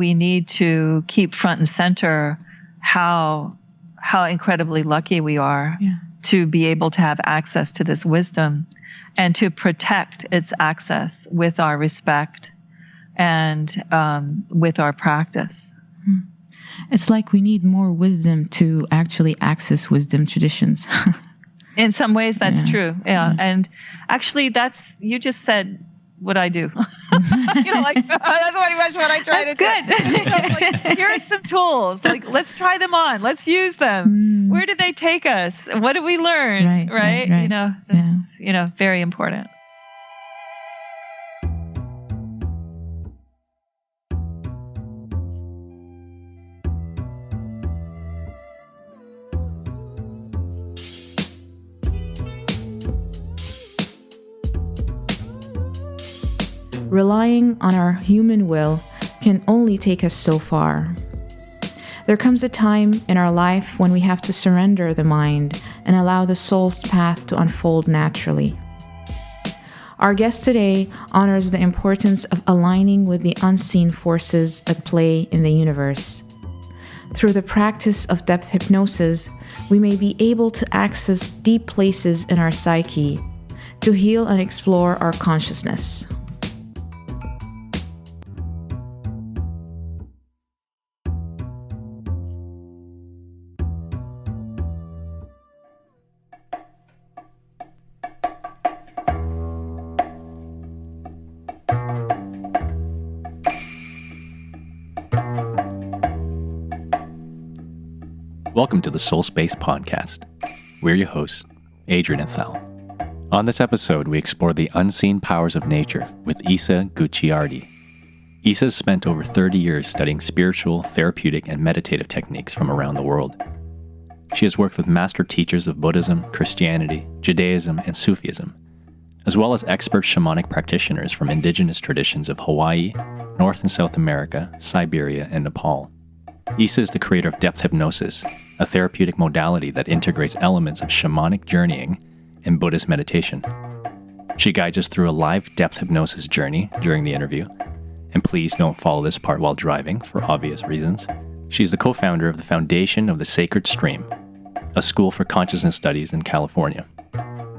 we need to keep front and center how incredibly lucky we are to be able to have access to this wisdom and to protect its access with our respect and with our practice. It's like we need more wisdom to actually access wisdom traditions. In some ways, that's true. Yeah. And actually, you just said what I do. That's pretty much what I try to do. Good. Here are some tools. Let's try them on. Let's use them. Where did they take us? What did we learn? Right. That's, very important. Relying on our human will can only take us so far. There comes a time in our life when we have to surrender the mind and allow the soul's path to unfold naturally. Our guest today honors the importance of aligning with the unseen forces at play in the universe. Through the practice of depth hypnosis, we may be able to access deep places in our psyche to heal and explore our consciousness. Welcome to the Soulspace podcast. We're your hosts, Adrian and Thal. On this episode, we explore the unseen powers of nature with Isa Gucciardi. Isa has spent over 30 years studying spiritual, therapeutic, and meditative techniques from around the world. She has worked with master teachers of Buddhism, Christianity, Judaism, and Sufism, as well as expert shamanic practitioners from indigenous traditions of Hawaii, North and South America, Siberia, and Nepal. Isa is the creator of Depth Hypnosis, a therapeutic modality that integrates elements of shamanic journeying and Buddhist meditation. She guides us through a live depth hypnosis journey during the interview, and please don't follow this part while driving for obvious reasons. She's the co-founder of the Foundation of the Sacred Stream, a school for consciousness studies in California.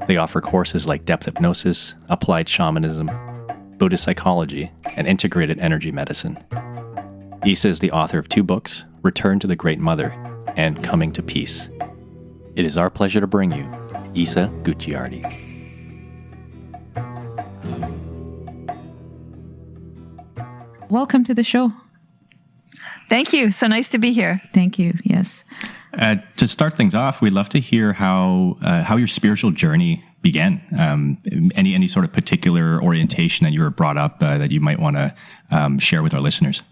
They offer courses like depth hypnosis, applied shamanism, Buddhist psychology, and integrated energy medicine. Isa is the author of 2 books, Return to the Great Mother and Coming to Peace. It is our pleasure to bring you Isa Gucciardi. Welcome to the show. Thank you. So nice to be here. Thank you. Yes. To start things off, we'd love to hear how your spiritual journey began. Any sort of particular orientation that you were brought up that you might want to share with our listeners.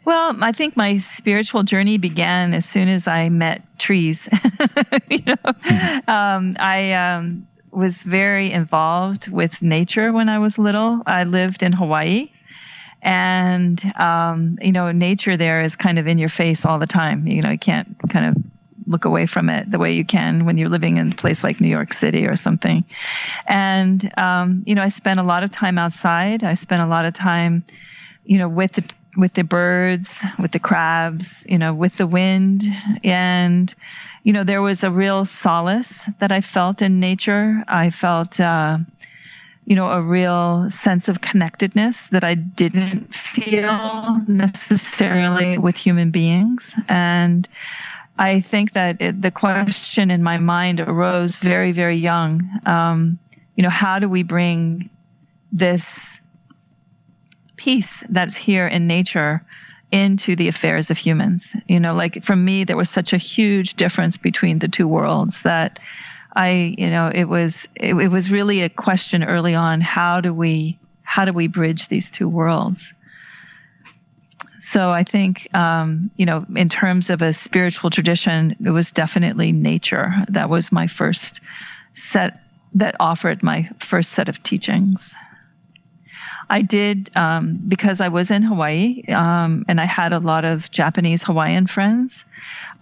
Well, I think my spiritual journey began as soon as I met trees. I was very involved with nature when I was little. I lived in Hawaii, and nature there is kind of in your face all the time. You can't kind of look away from it the way you can when you're living in a place like New York City or something. And I spent a lot of time outside. I spent a lot of time, with the birds, with the crabs, with the wind. And, there was a real solace that I felt in nature. I felt, a real sense of connectedness that I didn't feel necessarily with human beings. And I think that the question in my mind arose very, very young. How do we bring this peace that's here in nature into the affairs of humans? For me, there was such a huge difference between the two worlds that it was really a question early on. How do we bridge these two worlds? So I think, in terms of a spiritual tradition, it was definitely nature. That was my first set that offered my first set of teachings. I did, because I was in Hawaii, and I had a lot of Japanese Hawaiian friends.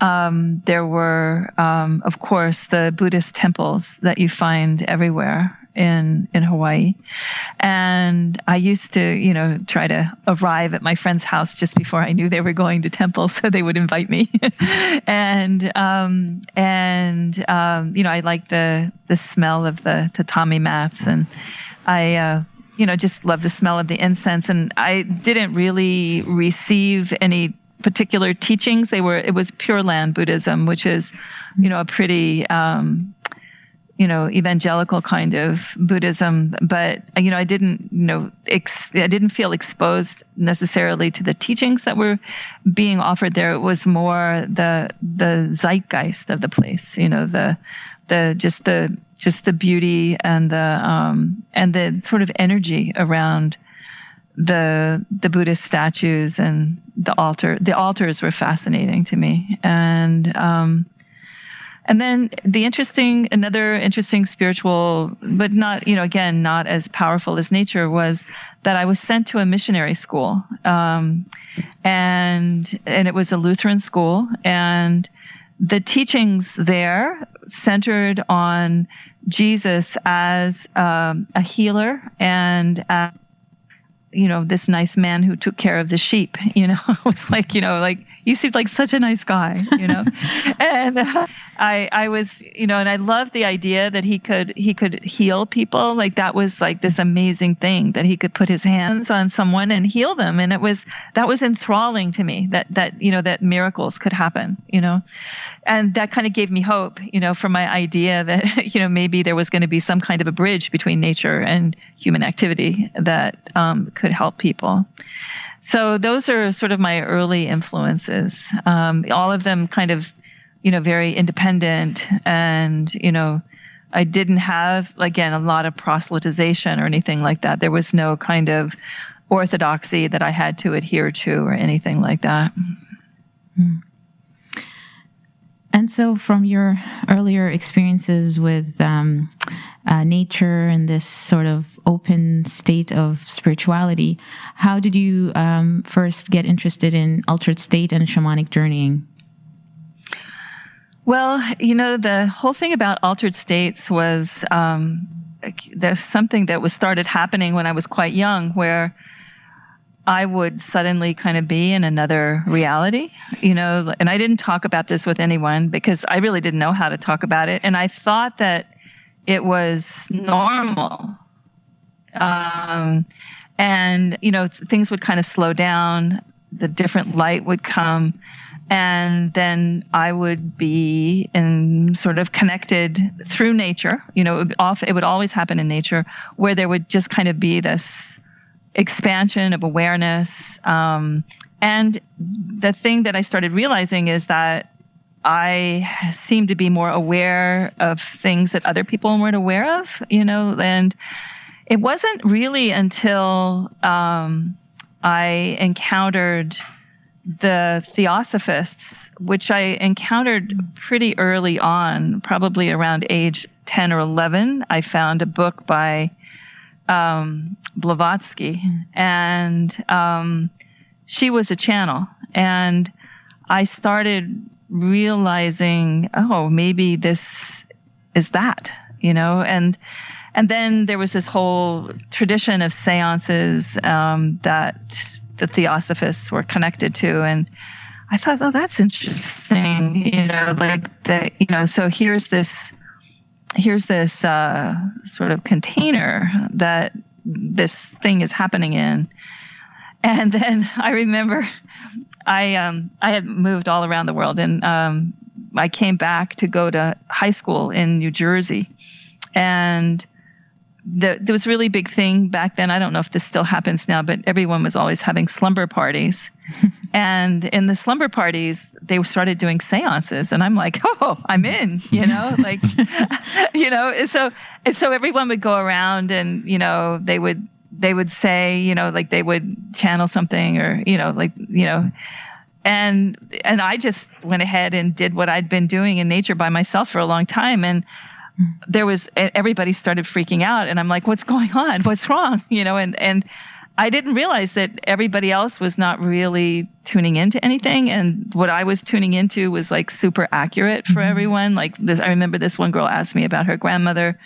There were, of course, the Buddhist temples that you find everywhere in Hawaii. And I used to, try to arrive at my friend's house just before I knew they were going to temple, so they would invite me. and I like the smell of the tatami mats, and I just love the smell of the incense. And I didn't really receive any particular teachings. It was Pure Land Buddhism, which is, a pretty, evangelical kind of Buddhism. But, I didn't, I didn't feel exposed necessarily to the teachings that were being offered there. It was more the zeitgeist of the place, just the beauty and the sort of energy around the Buddhist statues and the altar. The altars were fascinating to me. And then another interesting spiritual, but not, again, not as powerful as nature, was that I was sent to a missionary school. And it was a Lutheran school, and the teachings there centered on Jesus as a healer and this nice man who took care of the sheep. It was like, he seemed like such a nice guy, and I was, and I loved the idea that he could heal people. Like that was like this amazing thing, that he could put his hands on someone and heal them. And that was enthralling to me, that miracles could happen, and that kind of gave me hope, for my idea that, maybe there was going to be some kind of a bridge between nature and human activity that could help people. So those are sort of my early influences, all of them kind of, very independent. And, I didn't have, again, a lot of proselytization or anything like that. There was no kind of orthodoxy that I had to adhere to or anything like that. Mm. And so from your earlier experiences with nature and this sort of open state of spirituality, how did you first get interested in altered state and shamanic journeying? Well, the whole thing about altered states was there's something that was started happening when I was quite young, where I would suddenly kind of be in another reality, and I didn't talk about this with anyone because I really didn't know how to talk about it. And I thought that it was normal. And, things would kind of slow down, the different light would come, and then I would be in sort of connected through nature. It would always happen in nature, where there would just kind of be this expansion of awareness. And the thing that I started realizing is that I seem to be more aware of things that other people weren't aware of, and it wasn't really until I encountered the Theosophists, which I encountered pretty early on, probably around age 10 or 11. I found a book by Blavatsky, and she was a channel, and I started realizing, oh, maybe this is that, and then there was this whole tradition of seances that the Theosophists were connected to, and I thought, oh, that's interesting, like that, so here's this sort of container that this thing is happening in. And then I remember I had moved all around the world, and I came back to go to high school in New Jersey. And there was a really big thing back then. I don't know if this still happens now, but everyone was always having slumber parties. And in the slumber parties, they started doing seances, and I'm like, oh, I'm in, like, and so everyone would go around, and, they would say, like they would channel something, or, and I just went ahead and did what I'd been doing in nature by myself for a long time. And everybody started freaking out, and I'm like, what's going on? What's wrong? And I didn't realize that everybody else was not really tuning into anything. And what I was tuning into was like super accurate for everyone. Like this, I remember this one girl asked me about her grandmother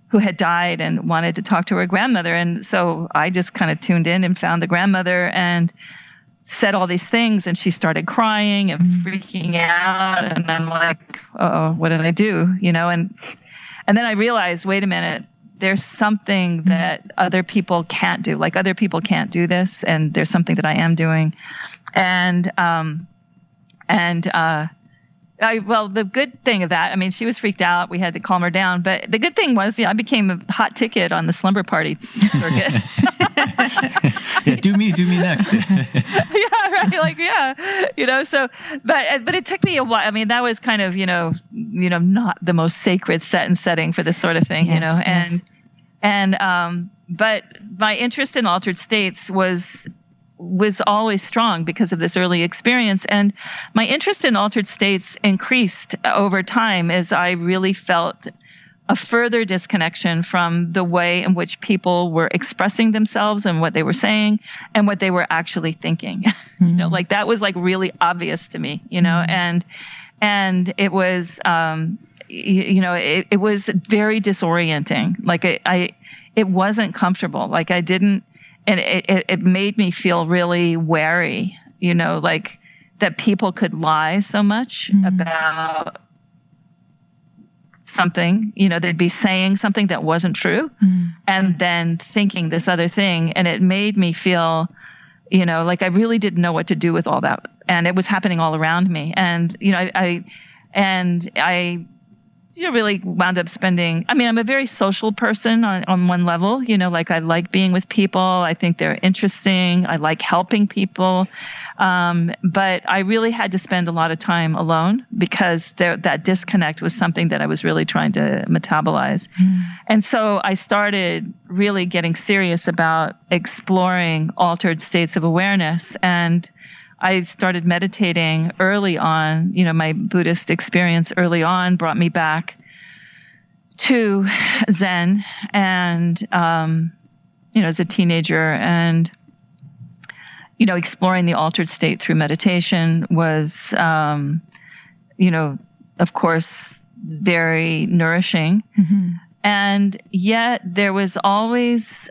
who had died and wanted to talk to her grandmother. And so I just kind of tuned in and found the grandmother and said all these things, and she started crying and freaking out. And I'm like, oh, what did I do? And then I realized, wait a minute, there's something that other people can't do. Like, other people can't do this, and there's something that I am doing. Well, the good thing of that, I mean, she was freaked out. We had to calm her down. But the good thing was, I became a hot ticket on the slumber party circuit. Yeah, do me next. Yeah, right. Like, yeah, so, but it took me a while. I mean, that was kind of, not the most sacred setting for this sort of thing, Yes. But my interest in altered states was always strong because of this early experience. And my interest in altered states increased over time as I really felt a further disconnection from the way in which people were expressing themselves and what they were saying and what they were actually thinking. Like, that was like really obvious to me, and it was, it was very disorienting. Like, it wasn't comfortable. Like, I didn't, and it made me feel really wary, like that people could lie so much about something, they'd be saying something that wasn't true and then thinking this other thing. And it made me feel, like I really didn't know what to do with all that. And it was happening all around me. And, I really wound up spending, I'm a very social person on one level, like I like being with people. I think they're interesting. I like helping people. But I really had to spend a lot of time alone because that disconnect was something that I was really trying to metabolize. And so I started really getting serious about exploring altered states of awareness. And I started meditating early on. My Buddhist experience early on brought me back to Zen and, as a teenager, and, exploring the altered state through meditation was, of course, very nourishing. And yet there was always,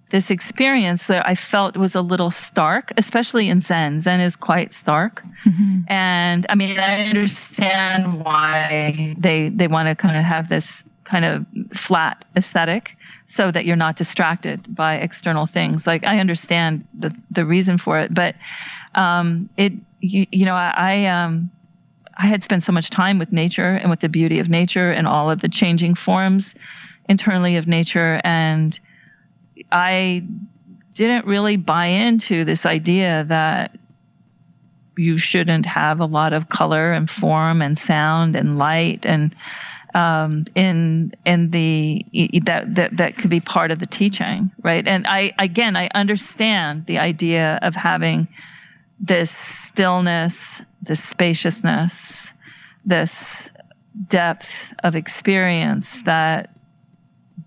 this experience that I felt was a little stark, especially in Zen. Zen is quite stark. And I understand why they want to kind of have this kind of flat aesthetic so that you're not distracted by external things. Like, I understand the reason for it, but I had spent so much time with nature and with the beauty of nature and all of the changing forms internally of nature, and I didn't really buy into this idea that you shouldn't have a lot of color and form and sound and light and that could be part of the teaching, right? And I understand the idea of having this stillness, this spaciousness, this depth of experience that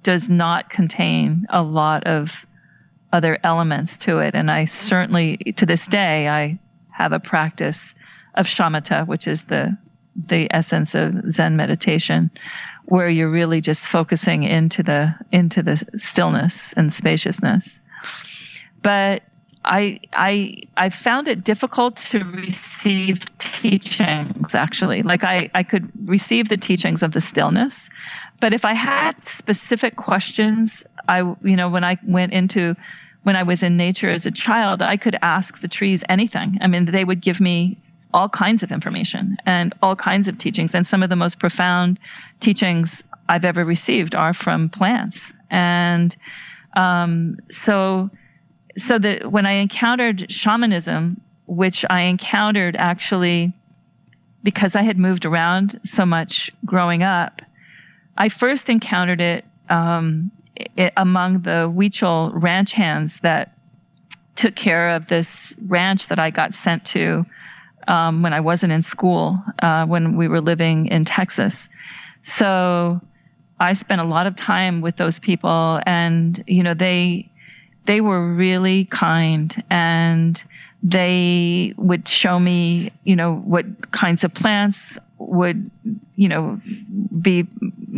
does not contain a lot of other elements to it. And I certainly, to this day, I have a practice of shamatha, which is the essence of Zen meditation, where you're really just focusing into the stillness and spaciousness. But I found it difficult to receive teachings, actually. Like, I could receive the teachings of the stillness, but if I had specific questions, when I was in nature as a child, I could ask the trees anything. They would give me all kinds of information and all kinds of teachings. And some of the most profound teachings I've ever received are from plants. And so that when I encountered shamanism, which I encountered actually because I had moved around so much growing up, I first encountered it among the Huichol ranch hands that took care of this ranch that I got sent to when I wasn't in school, when we were living in Texas. So I spent a lot of time with those people, and they were really kind, and they would show me, what kinds of plants would, be,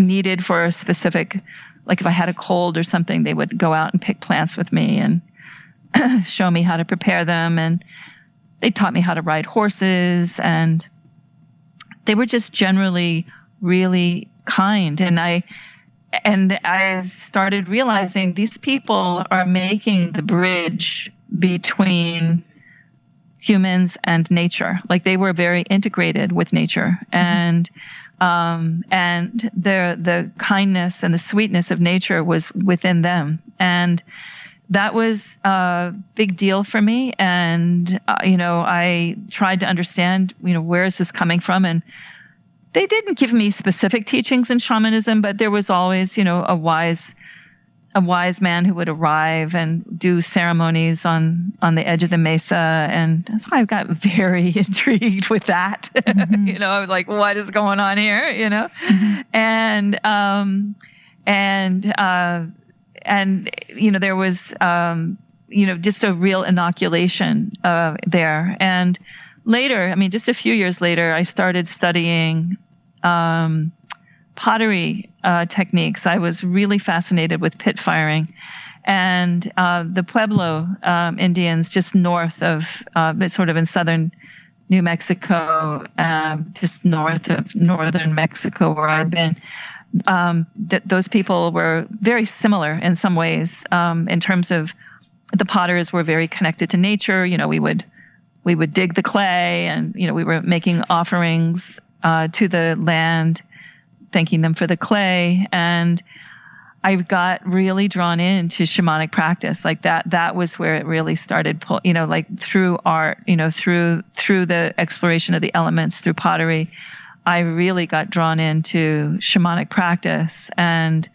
needed for a specific, like if I had a cold or something, they would go out and pick plants with me and show me how to prepare them. And they taught me how to ride horses, and they were just generally really kind. And I started realizing these people are making the bridge between humans and nature. Like they were very integrated with nature, and the kindness and the sweetness of nature was within them. And that was a big deal for me. And, I tried to understand, where is this coming from? And they didn't give me specific teachings in shamanism, but there was always, a wise man who would arrive and do ceremonies on the edge of the mesa. And so I got very intrigued with that. Mm-hmm. I was like, what is going on here? Mm-hmm. And there was, just a real inoculation there. And later, just a few years later, I started studying pottery techniques. I was really fascinated with pit firing. And the Pueblo Indians just north of, sort of in southern New Mexico, just north of northern Mexico where I'd been, those people were very similar in some ways in terms of the potters were very connected to nature. We would dig the clay, and we were making offerings to the land, thanking them for the clay. And I got really drawn into shamanic practice. Like that was where it really started, like through art, through the exploration of the elements, through pottery. I really got drawn into shamanic practice and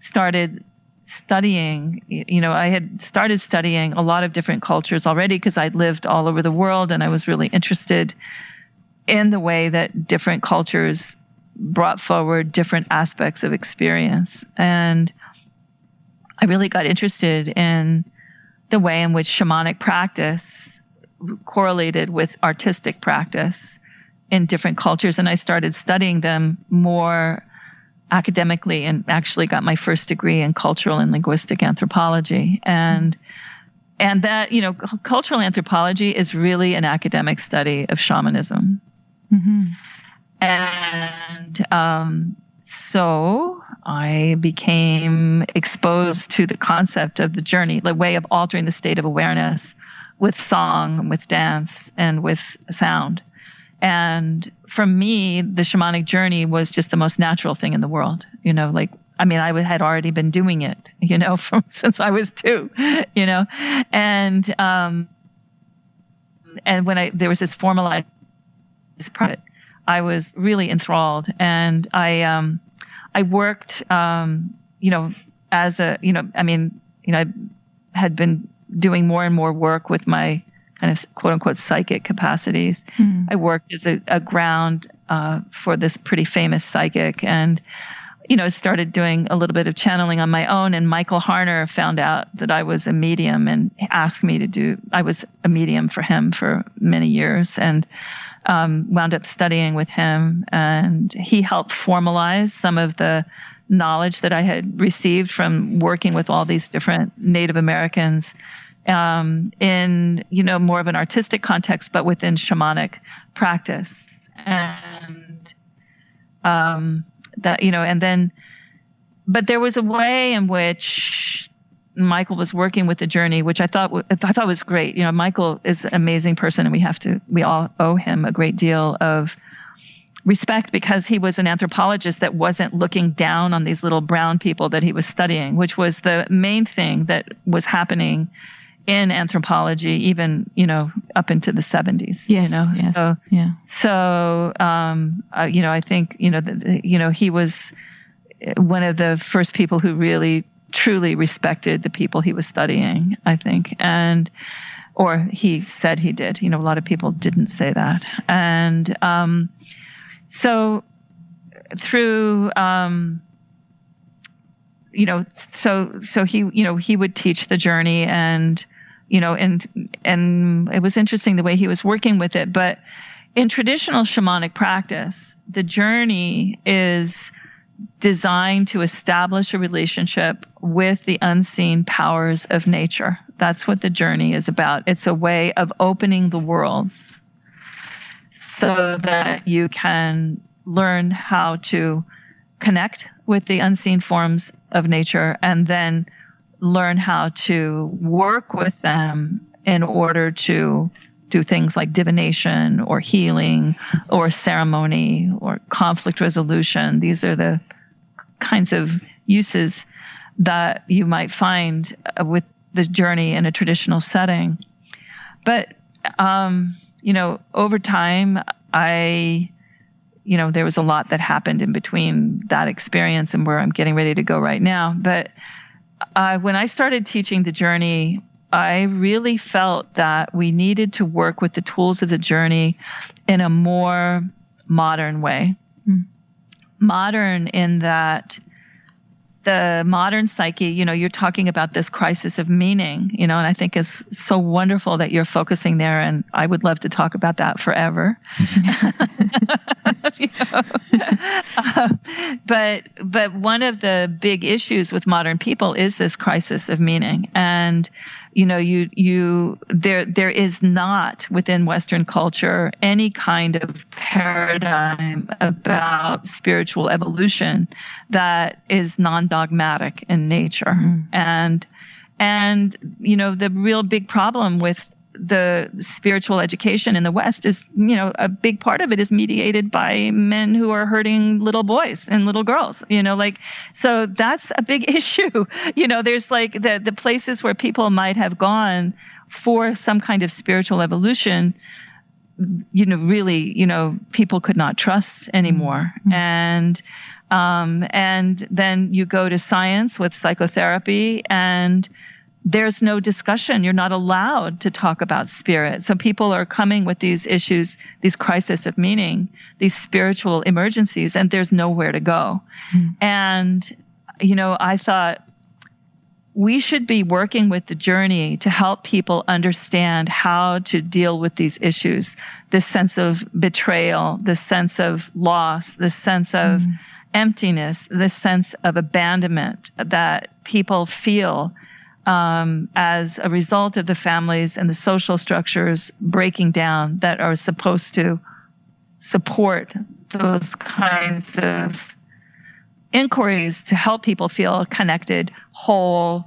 started studying. I had started studying a lot of different cultures already because I'd lived all over the world, and I was really interested in the way that different cultures brought forward different aspects of experience. And I really got interested in the way in which shamanic practice correlated with artistic practice in different cultures. And I started studying them more academically, and actually got my first degree in cultural and linguistic anthropology. And that, cultural anthropology is really an academic study of shamanism. Mm-hmm. And so I became exposed to the concept of the journey, the way of altering the state of awareness with song, with dance, and with sound. And for me, the shamanic journey was just the most natural thing in the world. I had already been doing it, since I was 2, and when there was this formalized project, I was really enthralled. And I worked, as a, I had been doing more and more work with my kind of quote unquote psychic capacities. Mm. I worked as a ground for this pretty famous psychic, and started doing a little bit of channeling on my own. And Michael Harner found out that I was a medium and asked me I was a medium for him for many years, and wound up studying with him. And he helped formalize some of the knowledge that I had received from working with all these different Native Americans in, more of an artistic context, but within shamanic practice. And but there was a way in which Michael was working with the journey, which I thought was great. Michael is an amazing person, and we all owe him a great deal of respect, because he was an anthropologist that wasn't looking down on these little brown people that he was studying, which was the main thing that was happening in anthropology, even, up into the 70s, yes, yes. So, yeah. So, I think, he was one of the first people who really truly respected the people he was studying, I think. Or he said he did, a lot of people didn't say that. And, so through, so he would teach the journey, and it was interesting the way he was working with it. But in traditional shamanic practice, the journey is designed to establish a relationship with the unseen powers of nature. That's what the journey is about. It's a way of opening the worlds so that you can learn how to connect with the unseen forms of nature and then learn how to work with them in order to do things like divination or healing or ceremony or conflict resolution. These are the kinds of uses that you might find with this journey in a traditional setting. But, over time, there was a lot that happened in between that experience and where I'm getting ready to go right now. But when I started teaching the journey, I really felt that we needed to work with the tools of the journey in a more modern way. Modern in that the modern psyche, you're talking about this crisis of meaning, and I think it's so wonderful that you're focusing there, and I would love to talk about that forever. But one of the big issues with modern people is this crisis of meaning. And there is not within Western culture any kind of paradigm about spiritual evolution that is non-dogmatic in nature. And the real big problem with the spiritual education in the West is, a big part of it is mediated by men who are hurting little boys and little girls, so that's a big issue. There's like the places where people might have gone for some kind of spiritual evolution, really, people could not trust anymore. And then you go to science with psychotherapy, and there's no discussion. You're not allowed to talk about spirit. So people are coming with these issues, these crises of meaning, these spiritual emergencies, and there's nowhere to go. And, I thought we should be working with the journey to help people understand how to deal with these issues, this sense of betrayal, this sense of loss, this sense of emptiness, this sense of abandonment that people feel as a result of the families and the social structures breaking down that are supposed to support those kinds of inquiries to help people feel connected, whole,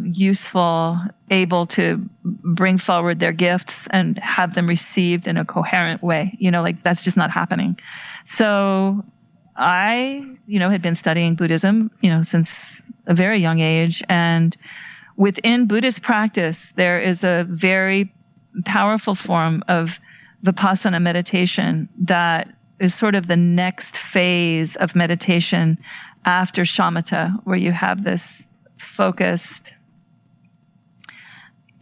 useful, able to bring forward their gifts and have them received in a coherent way. That's just not happening. So I, had been studying Buddhism, since a very young age. And within Buddhist practice, there is a very powerful form of Vipassana meditation that is sort of the next phase of meditation after shamatha, where you have this focused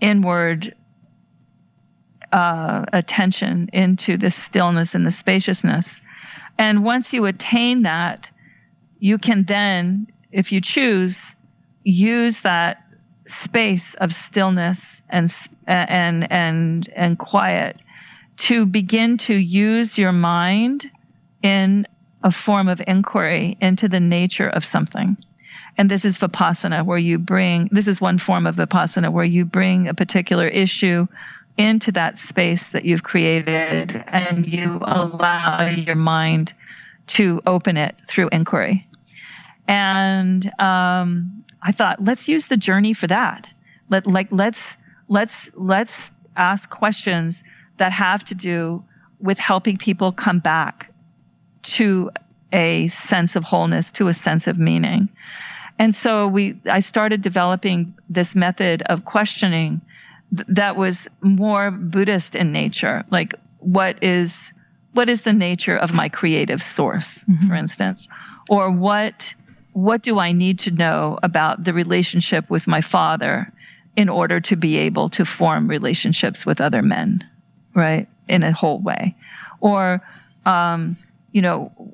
inward attention into the stillness and the spaciousness. And once you attain that, you can then, if you choose, use that space of stillness and quiet to begin to use your mind in a form of inquiry into the nature of something. And this is Vipassana, this is one form of Vipassana where you bring a particular issue into that space that you've created and you allow your mind to open it through inquiry. And I thought, let's use the journey for that. Let's ask questions that have to do with helping people come back to a sense of wholeness, to a sense of meaning. And so I started developing this method of questioning that was more Buddhist in nature. Like, what is the nature of my creative source, for instance? Or what do I need to know about the relationship with my father in order to be able to form relationships with other men, right, in a whole way? Or,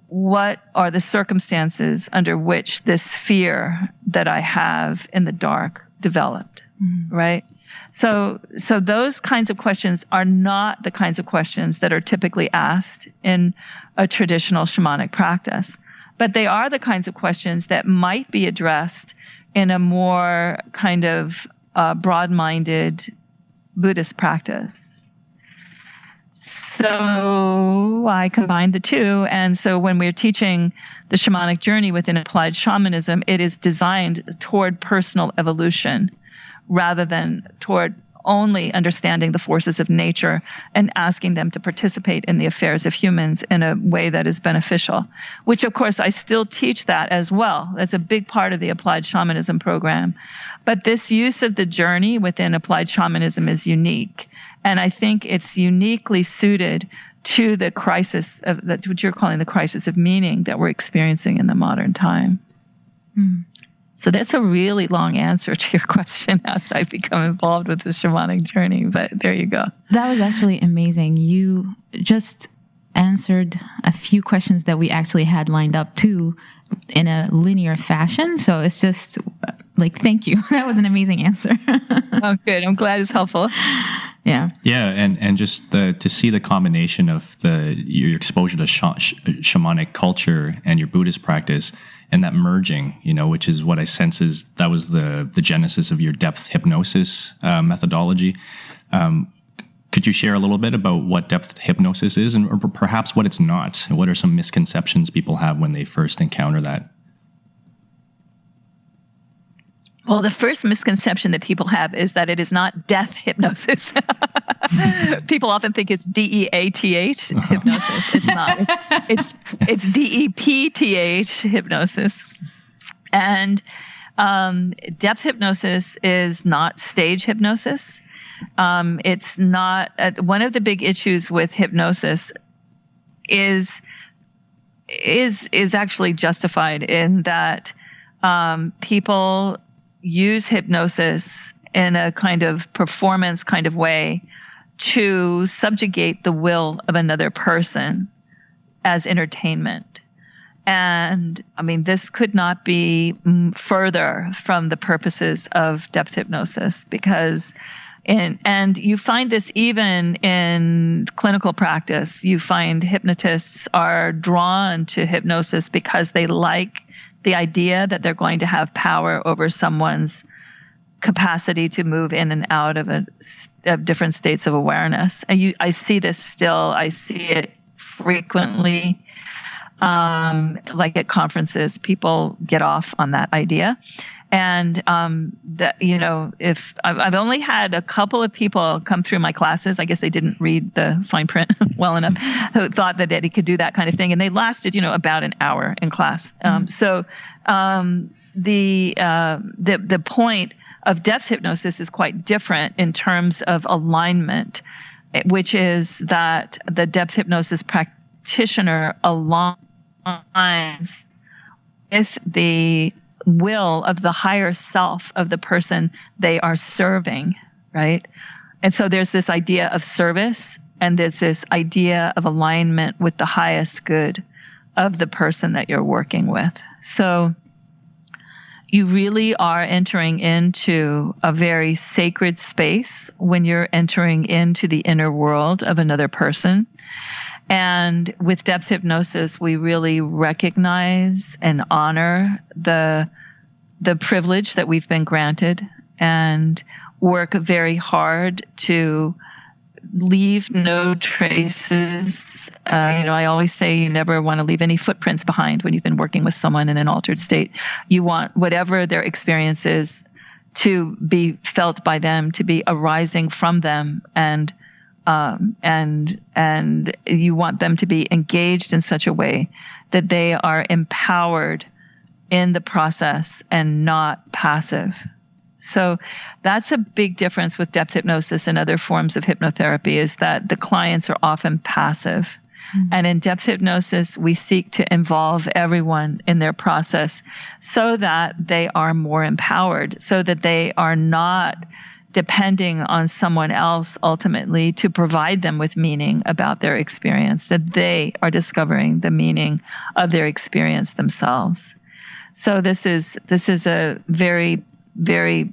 what are the circumstances under which this fear that I have in the dark developed, right? So those kinds of questions are not the kinds of questions that are typically asked in a traditional shamanic practice. But they are the kinds of questions that might be addressed in a more kind of broad-minded Buddhist practice. So I combined the two. And so when we're teaching the shamanic journey within applied shamanism, it is designed toward personal evolution rather than toward only understanding the forces of nature and asking them to participate in the affairs of humans in a way that is beneficial, which of course I still teach that as well. That's a big part of the applied shamanism program. But this use of the journey within applied shamanism is unique. And I think it's uniquely suited to the crisis of that, what you're calling the crisis of meaning that we're experiencing in the modern time. Mm. So that's a really long answer to your question as I've become involved with the shamanic journey, but there you go. That was actually amazing. You just answered a few questions that we actually had lined up too in a linear fashion. So it's just like, thank you. That was an amazing answer. Oh, good. I'm glad it's helpful. Yeah. Yeah. And just to see the combination of your exposure to shamanic culture and your Buddhist practice and that merging, which is what I sense that was the genesis of your depth hypnosis methodology. Could you share a little bit about what depth hypnosis is or perhaps what it's not? What are some misconceptions people have when they first encounter that? Well, the first misconception that people have is that it is not death hypnosis. People often think it's DEATH hypnosis. It's not. It's DEPTH hypnosis. And depth hypnosis is not stage hypnosis. It's not. One of the big issues with hypnosis is actually justified in that people use hypnosis in a kind of performance kind of way to subjugate the will of another person as entertainment. And I mean, this could not be further from the purposes of depth hypnosis because and you find this even in clinical practice. You find hypnotists are drawn to hypnosis because they like the idea that they're going to have power over someone's capacity to move in and out of different states of awareness. And I see this still. I see it frequently, like at conferences, people get off on that idea. And if I've only had a couple of people come through my classes, I guess they didn't read the fine print well enough, who thought that he could do that kind of thing, and they lasted, about an hour in class. The point of depth hypnosis is quite different in terms of alignment, which is that the depth hypnosis practitioner aligns with the will of the higher self of the person they are serving, right? And so there's this idea of service, and there's this idea of alignment with the highest good of the person that you're working with. So you really are entering into a very sacred space when you're entering into the inner world of another person. And with depth hypnosis, we really recognize and honor the privilege that we've been granted and work very hard to leave no traces. I always say you never want to leave any footprints behind when you've been working with someone in an altered state. You want whatever their experience is to be felt by them, to be arising from them, and you want them to be engaged in such a way that they are empowered in the process and not passive. So that's a big difference with depth hypnosis and other forms of hypnotherapy, is that the clients are often passive. Mm-hmm. And in depth hypnosis, we seek to involve everyone in their process so that they are more empowered, so that they are not depending on someone else ultimately to provide them with meaning about their experience, that they are discovering the meaning of their experience themselves. So this is a very, very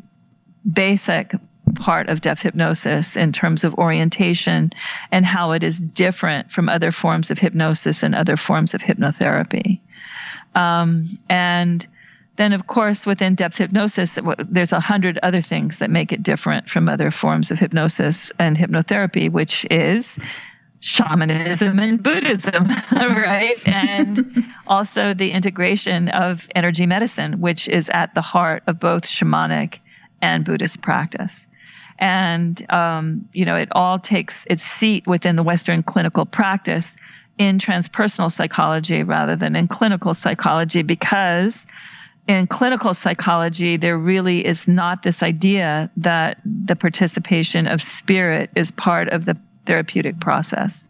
basic part of depth hypnosis in terms of orientation and how it is different from other forms of hypnosis and other forms of hypnotherapy. And then, of course, within depth hypnosis, there's 100 other things that make it different from other forms of hypnosis and hypnotherapy, which is shamanism and Buddhism, right? And also the integration of energy medicine, which is at the heart of both shamanic and Buddhist practice. And, it all takes its seat within the Western clinical practice in transpersonal psychology rather than in clinical psychology, because in clinical psychology, there really is not this idea that the participation of spirit is part of the therapeutic process.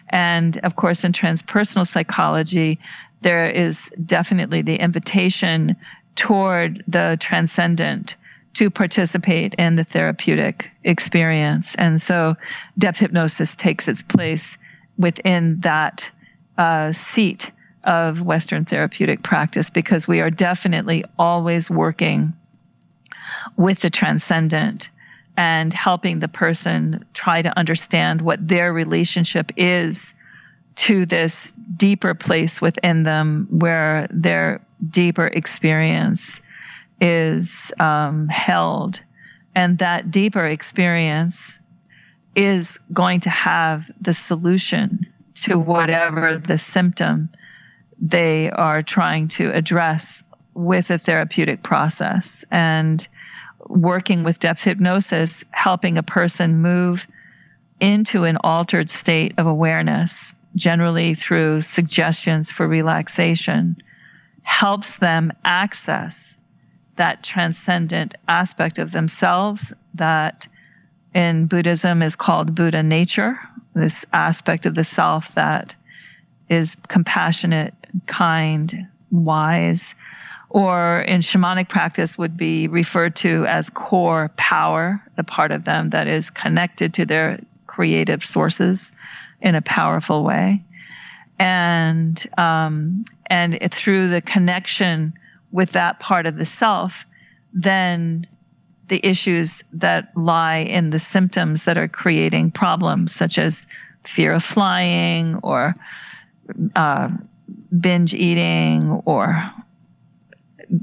And of course, in transpersonal psychology, there is definitely the invitation toward the transcendent to participate in the therapeutic experience. And so depth hypnosis takes its place within that seat of Western therapeutic practice, because we are definitely always working with the transcendent and helping the person try to understand what their relationship is to this deeper place within them where their deeper experience is held. And that deeper experience is going to have the solution to whatever the symptom they are trying to address with a therapeutic process. And working with depth hypnosis, helping a person move into an altered state of awareness, generally through suggestions for relaxation, helps them access that transcendent aspect of themselves that in Buddhism is called Buddha nature, this aspect of the self that is compassionate, kind, wise, or in shamanic practice would be referred to as core power, the part of them that is connected to their creative sources in a powerful way. And through the connection with that part of the self, then the issues that lie in the symptoms that are creating problems, such as fear of flying or binge eating or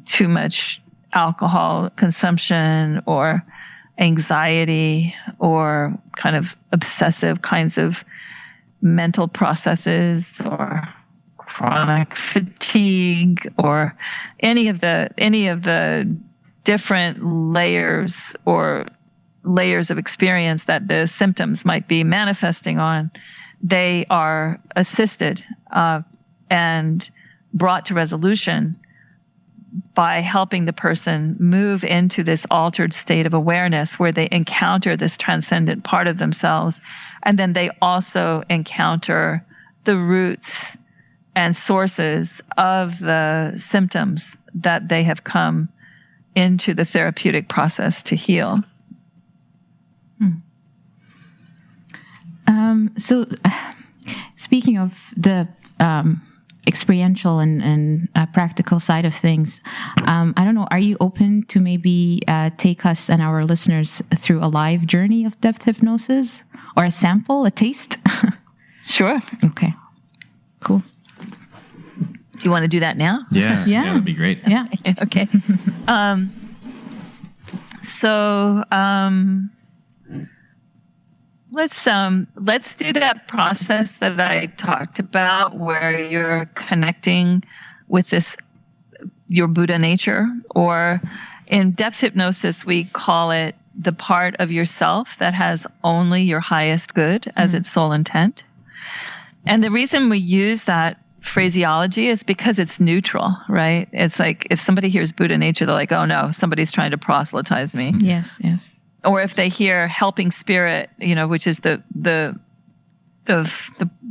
too much alcohol consumption or anxiety or kind of obsessive kinds of mental processes or chronic fatigue or any of the different layers of experience that the symptoms might be manifesting on, they are assisted and brought to resolution by helping the person move into this altered state of awareness where they encounter this transcendent part of themselves. And then they also encounter the roots and sources of the symptoms that they have come into the therapeutic process to heal. So speaking of the experiential and practical side of things, I don't know, are you open to maybe take us and our listeners through a live journey of depth hypnosis or a sample, a taste? Sure. Okay, cool. Do you want to do that now? Yeah, that'd be great. Yeah. Okay. Let's do that process that I talked about where you're connecting with your Buddha nature, or in depth hypnosis, we call it the part of yourself that has only your highest good as its sole intent. And the reason we use that phraseology is because it's neutral, right? It's like if somebody hears Buddha nature, they're like, oh no, somebody's trying to proselytize me. Yes. Or if they hear helping spirit, which is the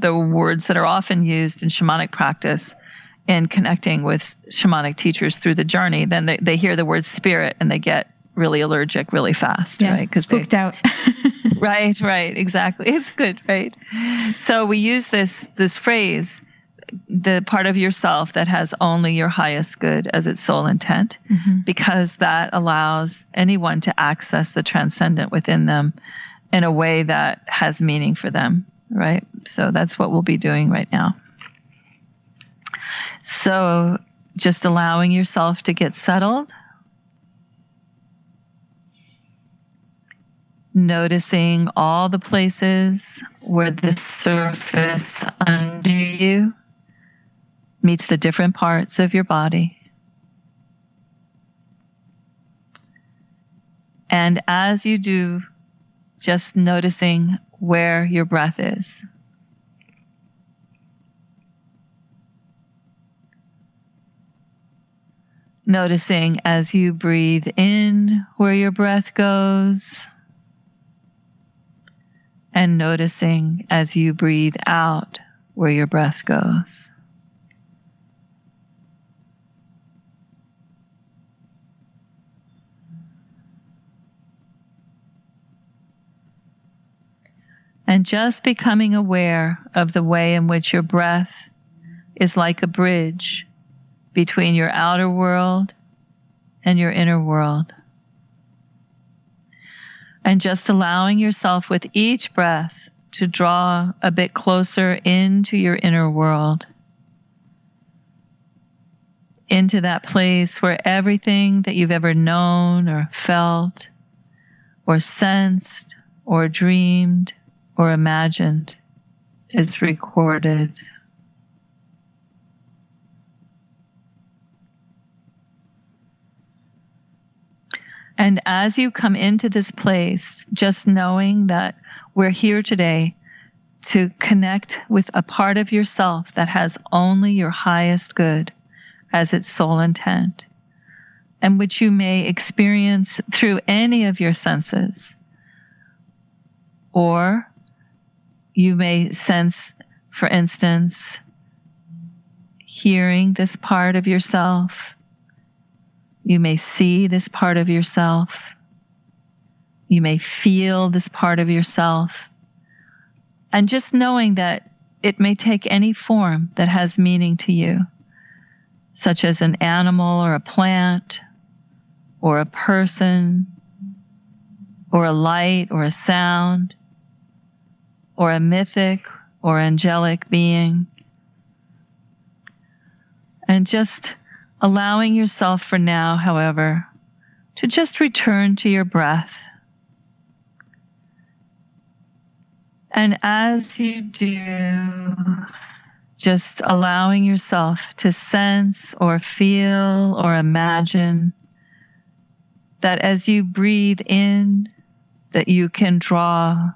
words that are often used in shamanic practice in connecting with shamanic teachers through the journey, then they hear the word spirit and they get really allergic really fast, right? Because spooked out. Right, exactly. It's good, right? So we use this phrase, the part of yourself that has only your highest good as its sole intent, because that allows anyone to access the transcendent within them in a way that has meaning for them, right? So that's what we'll be doing right now. So just allowing yourself to get settled. Noticing all the places where the surface under you meets the different parts of your body. And as you do, just noticing where your breath is. Noticing as you breathe in where your breath goes, and noticing as you breathe out where your breath goes. And just becoming aware of the way in which your breath is like a bridge between your outer world and your inner world. And just allowing yourself with each breath to draw a bit closer into your inner world, into that place where everything that you've ever known or felt or sensed or dreamed or imagined is recorded. And as you come into this place, just knowing that we're here today to connect with a part of yourself that has only your highest good as its sole intent, and which you may experience through any of your senses. Or you may sense, for instance, hearing this part of yourself. You may see this part of yourself. You may feel this part of yourself. And just knowing that it may take any form that has meaning to you, such as an animal or a plant or a person or a light or a sound or a mythic or angelic being. And just allowing yourself for now, however, to just return to your breath. And as you do, just allowing yourself to sense or feel or imagine that as you breathe in, that you can draw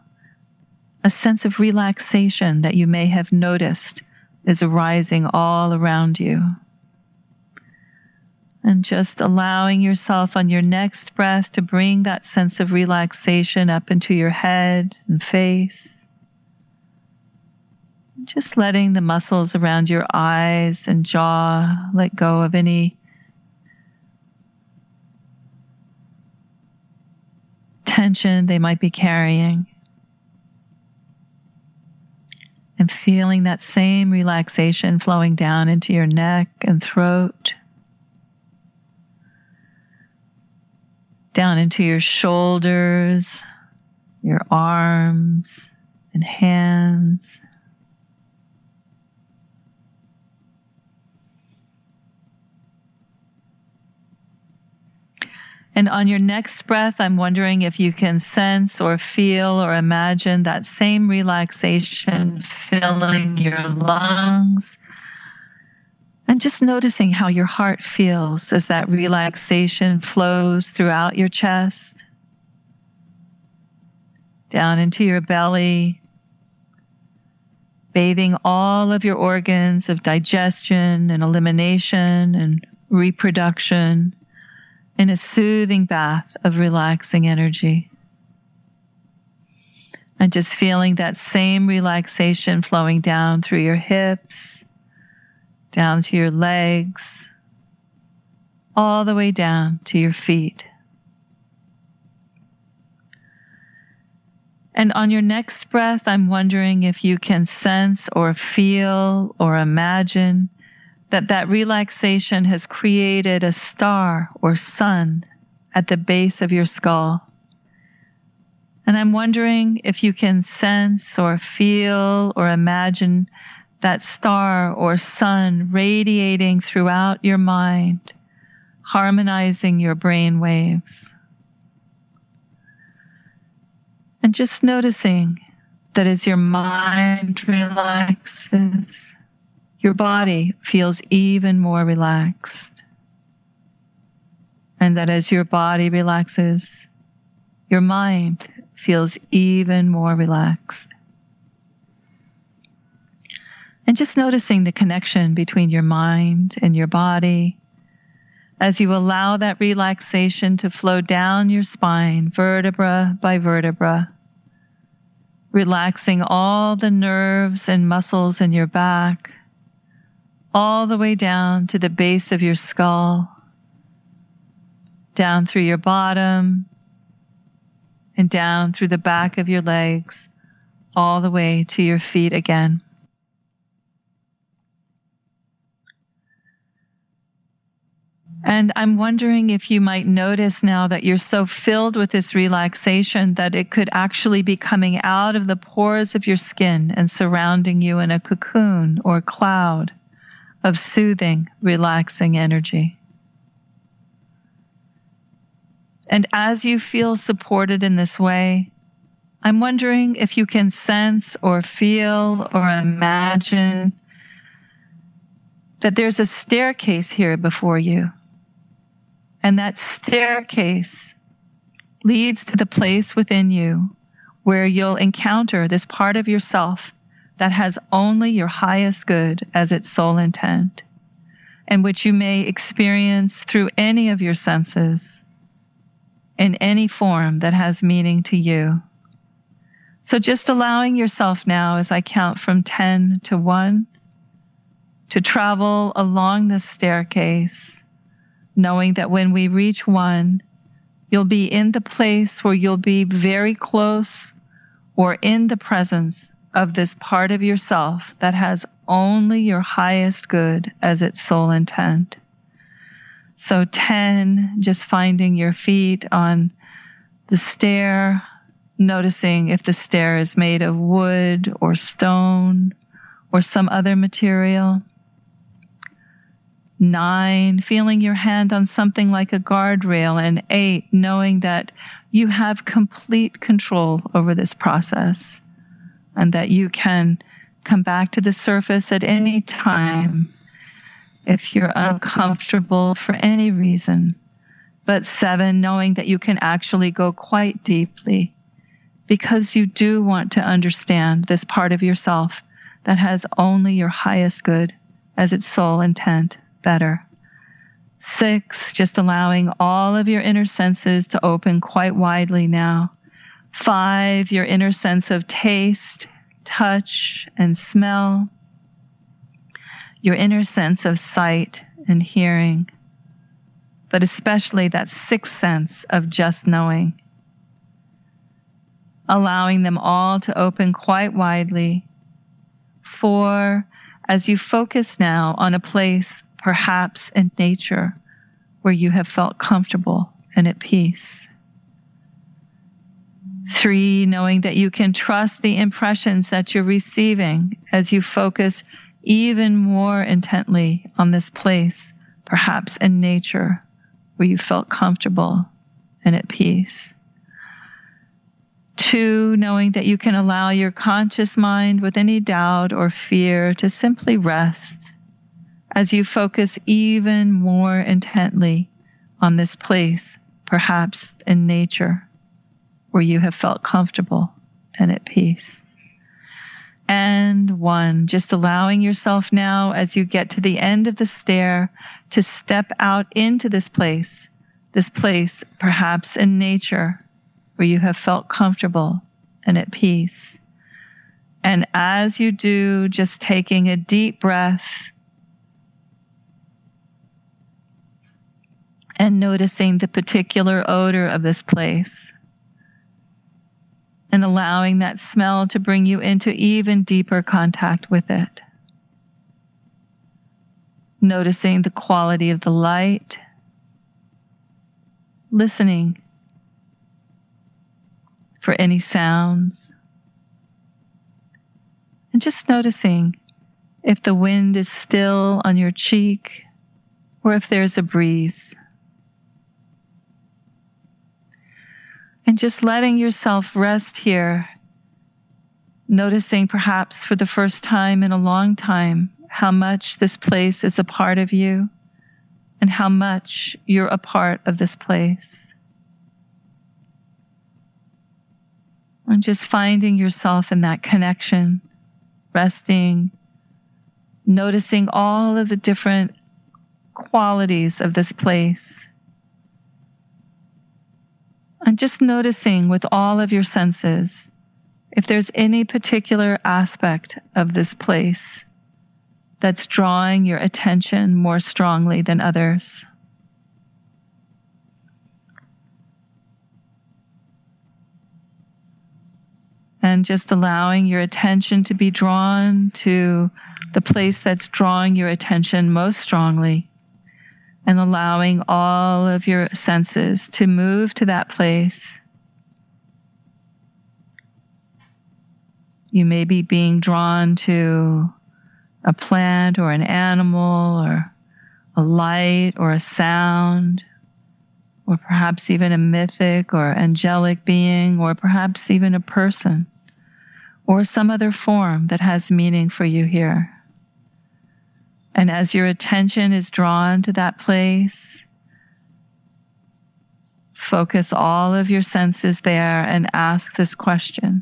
a sense of relaxation that you may have noticed is arising all around you. And just allowing yourself on your next breath to bring that sense of relaxation up into your head and face. Just letting the muscles around your eyes and jaw let go of any tension they might be carrying. And feeling that same relaxation flowing down into your neck and throat, down into your shoulders, your arms and hands. And on your next breath, I'm wondering if you can sense or feel or imagine that same relaxation filling your lungs. And just noticing how your heart feels as that relaxation flows throughout your chest, down into your belly, bathing all of your organs of digestion and elimination and reproduction in a soothing bath of relaxing energy. And just feeling that same relaxation flowing down through your hips, down to your legs, all the way down to your feet. And on your next breath, I'm wondering if you can sense or feel or imagine that relaxation has created a star or sun at the base of your skull. And I'm wondering if you can sense or feel or imagine that star or sun radiating throughout your mind, harmonizing your brain waves. And just noticing that as your mind relaxes, your body feels even more relaxed. And that as your body relaxes, your mind feels even more relaxed. And just noticing the connection between your mind and your body as you allow that relaxation to flow down your spine, vertebra by vertebra, relaxing all the nerves and muscles in your back, all the way down to the base of your skull, down through your bottom, and down through the back of your legs, all the way to your feet again. And I'm wondering if you might notice now that you're so filled with this relaxation that it could actually be coming out of the pores of your skin and surrounding you in a cocoon or cloud of soothing, relaxing energy. And as you feel supported in this way, I'm wondering if you can sense or feel or imagine that there's a staircase here before you. And that staircase leads to the place within you where you'll encounter this part of yourself that has only your highest good as its sole intent, and which you may experience through any of your senses, in any form that has meaning to you. So just allowing yourself now, as I count from 10 to 1, to travel along this staircase, knowing that when we reach 1, you'll be in the place where you'll be very close or in the presence of this part of yourself that has only your highest good as its sole intent. So 10, just finding your feet on the stair, noticing if the stair is made of wood or stone or some other material. 9, feeling your hand on something like a guardrail. And 8, knowing that you have complete control over this process and that you can come back to the surface at any time if you're uncomfortable for any reason. But 7, knowing that you can actually go quite deeply because you do want to understand this part of yourself that has only your highest good as its sole intent better. 6, just allowing all of your inner senses to open quite widely now. 5, your inner sense of taste, touch, and smell. Your inner sense of sight and hearing, but especially that 6th sense of just knowing. Allowing them all to open quite widely. 4, as you focus now on a place perhaps in nature where you have felt comfortable and at peace. 3, knowing that you can trust the impressions that you're receiving as you focus even more intently on this place, perhaps in nature where you felt comfortable and at peace. 2, knowing that you can allow your conscious mind with any doubt or fear to simply rest as you focus even more intently on this place, perhaps in nature, where you have felt comfortable and at peace. And 1, just allowing yourself now, as you get to the end of the stair, to step out into this place perhaps in nature, where you have felt comfortable and at peace. And as you do, just taking a deep breath and noticing the particular odor of this place and allowing that smell to bring you into even deeper contact with it. Noticing the quality of the light, listening for any sounds, and just noticing if the wind is still on your cheek, or if there's a breeze. And just letting yourself rest here, noticing perhaps for the first time in a long time how much this place is a part of you and how much you're a part of this place. And just finding yourself in that connection, resting, noticing all of the different qualities of this place. And just noticing with all of your senses if there's any particular aspect of this place that's drawing your attention more strongly than others. And just allowing your attention to be drawn to the place that's drawing your attention most strongly, and allowing all of your senses to move to that place. You may be being drawn to a plant or an animal or a light or a sound, or perhaps even a mythic or angelic being, or perhaps even a person, or some other form that has meaning for you here. And as your attention is drawn to that place, focus all of your senses there and ask this question: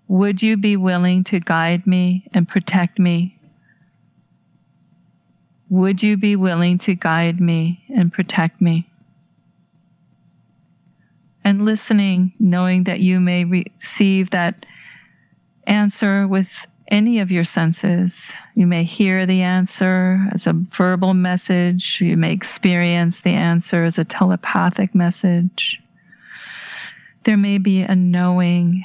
would you be willing to guide me and protect me? Would you be willing to guide me and protect me? And listening, knowing that you may receive that answer with any of your senses. You may hear the answer as a verbal message. You may experience the answer as a telepathic message. There may be a knowing,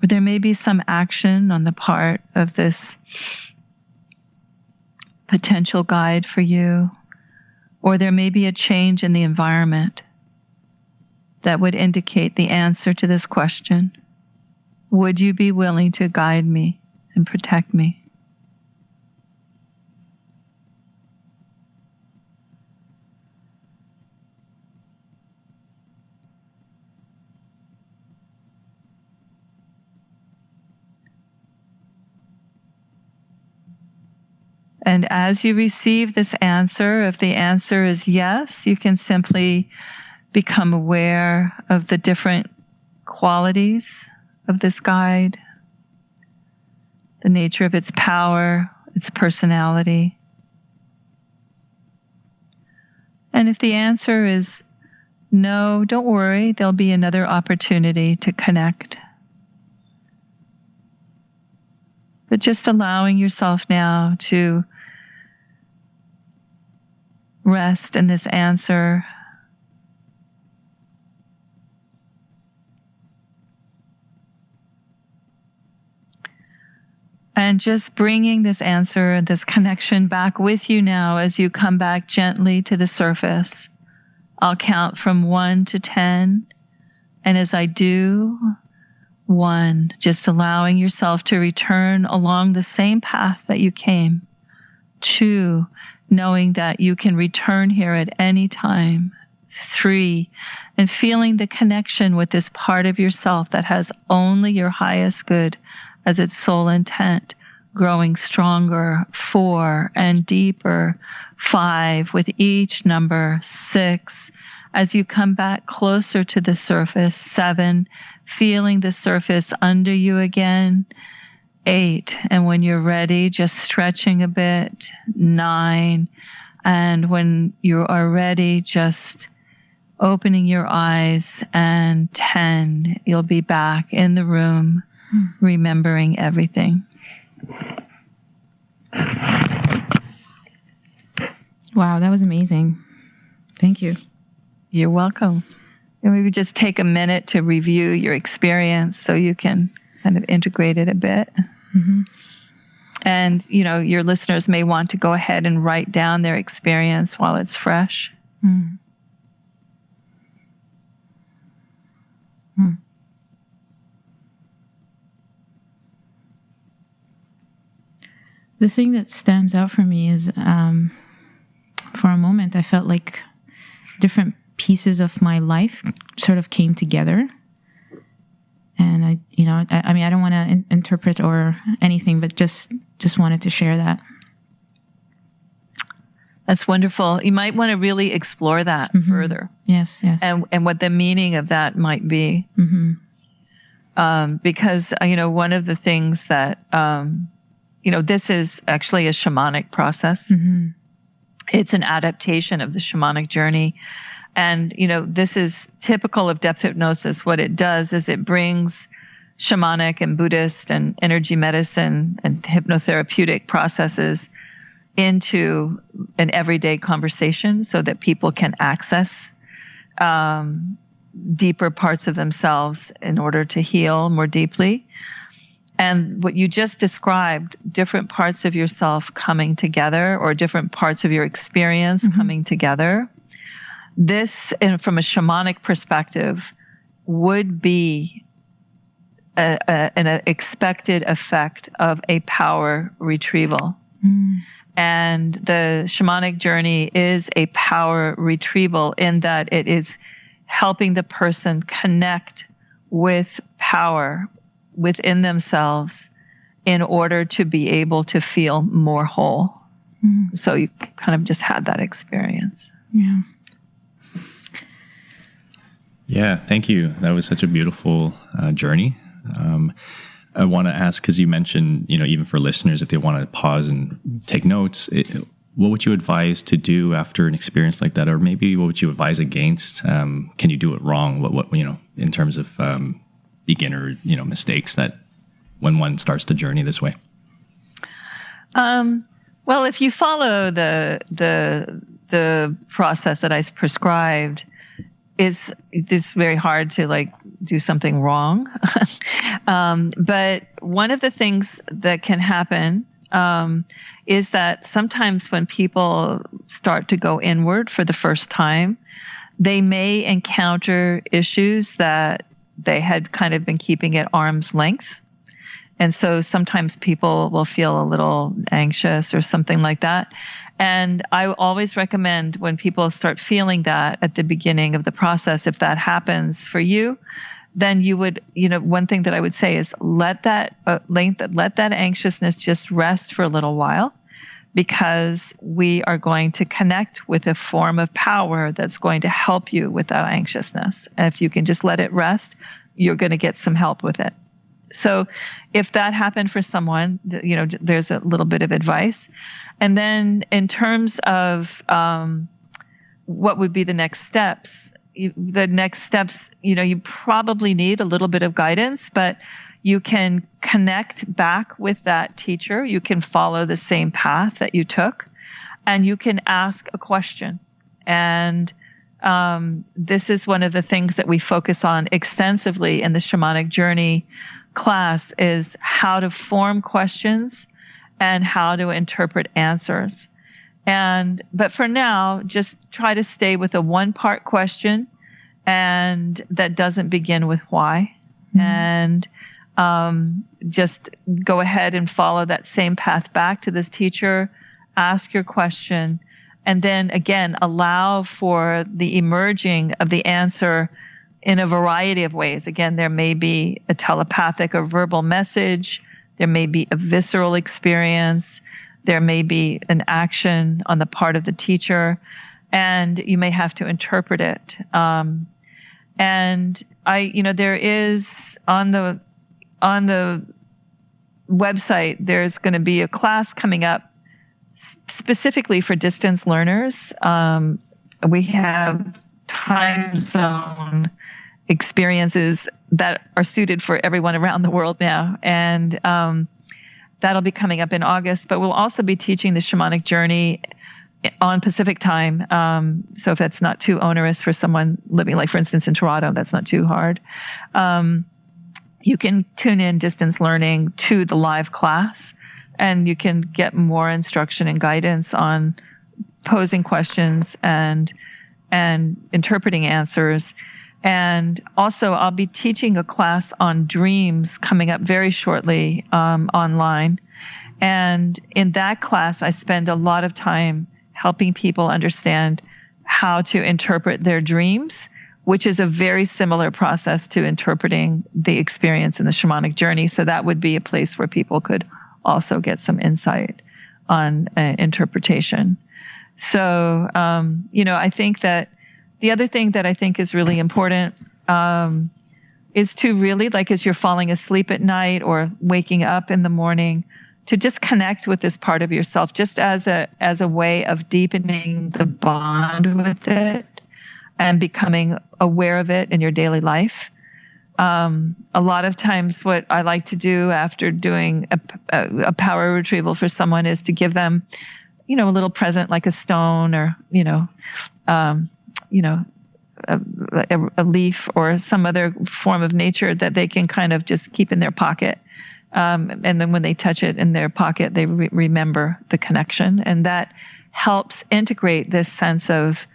or there may be some action on the part of this potential guide for you, or there may be a change in the environment that would indicate the answer to this question. Would you be willing to guide me and protect me? And as you receive this answer, if the answer is yes, you can simply become aware of the different qualities of this guide, the nature of its power, its personality. And if the answer is no, don't worry, there'll be another opportunity to connect. But just allowing yourself now to rest in this answer. And just bringing this answer, this connection back with you now as you come back gently to the surface. I'll count from 1 to 10. And as I do, 1, just allowing yourself to return along the same path that you came. 2, knowing that you can return here at any time. 3, and feeling the connection with this part of yourself that has only your highest good as its sole intent, growing stronger. 4, and deeper. 5, with each number. 6, as you come back closer to the surface. 7, feeling the surface under you again. 8, and when you're ready, just stretching a bit. 9, and when you are ready, just opening your eyes. And 10, you'll be back in the room, remembering everything. Wow, that was amazing. Thank you. You're welcome. And maybe just take a minute to review your experience so you can kind of integrate it a bit. Mm-hmm. And, your listeners may want to go ahead and write down their experience while it's fresh. Mm. Mm. The thing that stands out for me is, for a moment, I felt like different pieces of my life sort of came together. And I mean, I don't want to interpret or anything, but just wanted to share that. That's wonderful. You might want to really explore that further. Yes. And what the meaning of that might be. Because, one of the things that, this is actually a shamanic process. It's an adaptation of the shamanic journey. And, this is typical of depth hypnosis. What it does is it brings shamanic and Buddhist and energy medicine and hypnotherapeutic processes into an everyday conversation so that people can access deeper parts of themselves in order to heal more deeply. And what you just described, different parts of yourself coming together or different parts of your experience coming together, this, from a shamanic perspective, would be an expected effect of a power retrieval. And the shamanic journey is a power retrieval in that it is helping the person connect with power within themselves in order to be able to feel more whole. So you kind of just had that experience. Yeah, thank you. That was such a beautiful journey. I want to ask, because you mentioned, even for listeners, if they want to pause and take notes, what would you advise to do after an experience like that? Or maybe what would you advise against? Can you do it wrong? What in terms of beginner, mistakes that when one starts to journey this way? Well, if you follow the process that I prescribed, it's very hard to do something wrong. But one of the things that can happen is that sometimes when people start to go inward for the first time, they may encounter issues that they had kind of been keeping at arm's length. And so sometimes people will feel a little anxious or something like that. And I always recommend when people start feeling that at the beginning of the process, if that happens for you, then you would, one thing that I would say is let that anxiousness just rest for a little while, because we are going to connect with a form of power that's going to help you with that anxiousness. And if you can just let it rest, you're going to get some help with it. So if that happened for someone, there's a little bit of advice. And then in terms of what would be the next steps, you probably need a little bit of guidance, but you can connect back with that teacher. You can follow the same path that you took, and you can ask a question. And this is one of the things that we focus on extensively in the shamanic journey class, is how to form questions and how to interpret answers. But for now, just try to stay with a one-part question, and that doesn't begin with why. And just go ahead and follow that same path back to this teacher, ask your question, and then again, allow for the emerging of the answer in a variety of ways. Again, there may be a telepathic or verbal message. There may be a visceral experience. There may be an action on the part of the teacher, and you may have to interpret it. There is on the website, there's going to be a class coming up specifically for distance learners. We have time zone experiences that are suited for everyone around the world now. And that'll be coming up in August, but we'll also be teaching the shamanic journey on Pacific time. So if that's not too onerous for someone living, like for instance in Toronto, that's not too hard. You can tune in distance learning to the live class, and you can get more instruction and guidance on posing questions and interpreting answers. And also, I'll be teaching a class on dreams coming up very shortly online. And in that class, I spend a lot of time helping people understand how to interpret their dreams, which is a very similar process to interpreting the experience in the shamanic journey. So that would be a place where people could also get some insight on interpretation. So, I think that the other thing that I think is really important is to really, like, as you're falling asleep at night or waking up in the morning, to just connect with this part of yourself, just as a way of deepening the bond with it and becoming aware of it in your daily life. A lot of times what I like to do after doing a power retrieval for someone is to give them, a little present like a stone or, a leaf or some other form of nature that they can kind of just keep in their pocket. And then when they touch it in their pocket, they remember the connection. And that helps integrate this sense of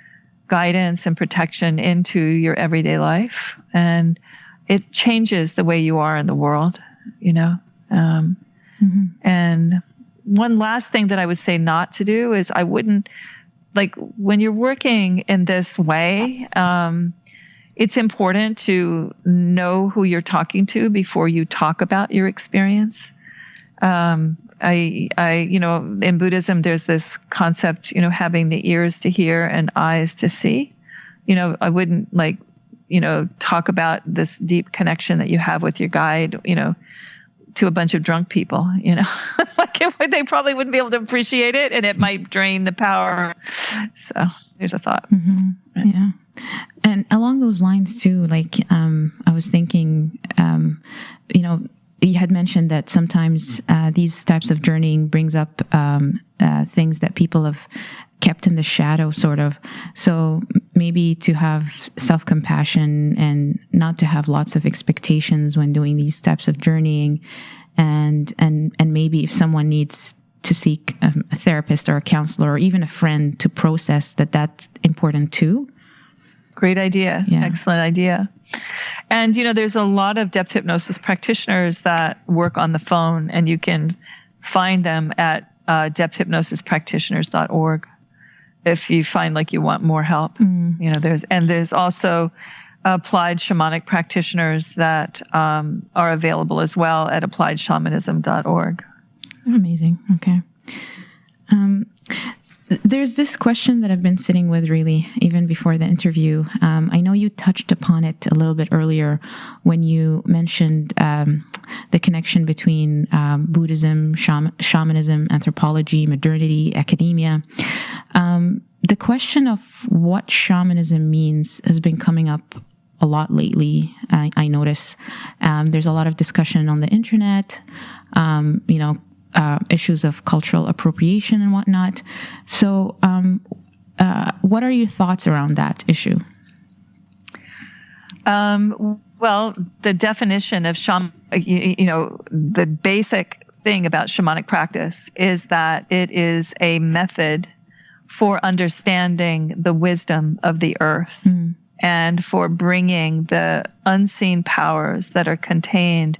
guidance and protection into your everyday life. And it changes the way you are in the world, And one last thing that I would say not to do is I wouldn't, like, when you're working in this way, it's important to know who you're talking to before you talk about your experience. In Buddhism, there's this concept, having the ears to hear and eyes to see. I wouldn't talk about this deep connection that you have with your guide, to a bunch of drunk people, they probably wouldn't be able to appreciate it, and it might drain the power. So there's a thought. Mm-hmm. Yeah. And along those lines too, I was thinking, you had mentioned that sometimes these types of journeying brings up things that people have kept in the shadow, sort of. So maybe to have self-compassion and not to have lots of expectations when doing these types of journeying, and maybe if someone needs to seek a therapist or a counselor or even a friend to process that's important too. Great idea. Yeah. Excellent idea. And, there's a lot of depth hypnosis practitioners that work on the phone, and you can find them at depthhypnosispractitioners.org if you find you want more help. There's also applied shamanic practitioners that are available as well at appliedshamanism.org. Amazing. Okay. There's this question that I've been sitting with really even before the interview. I know you touched upon it a little bit earlier when you mentioned the connection between Buddhism, shamanism, anthropology, modernity, academia. The question of what shamanism means has been coming up a lot lately. I notice there's a lot of discussion on the internet, issues of cultural appropriation and whatnot. So what are your thoughts around that issue? Well, the definition of the basic thing about shamanic practice is that it is a method for understanding the wisdom of the earth and for bringing the unseen powers that are contained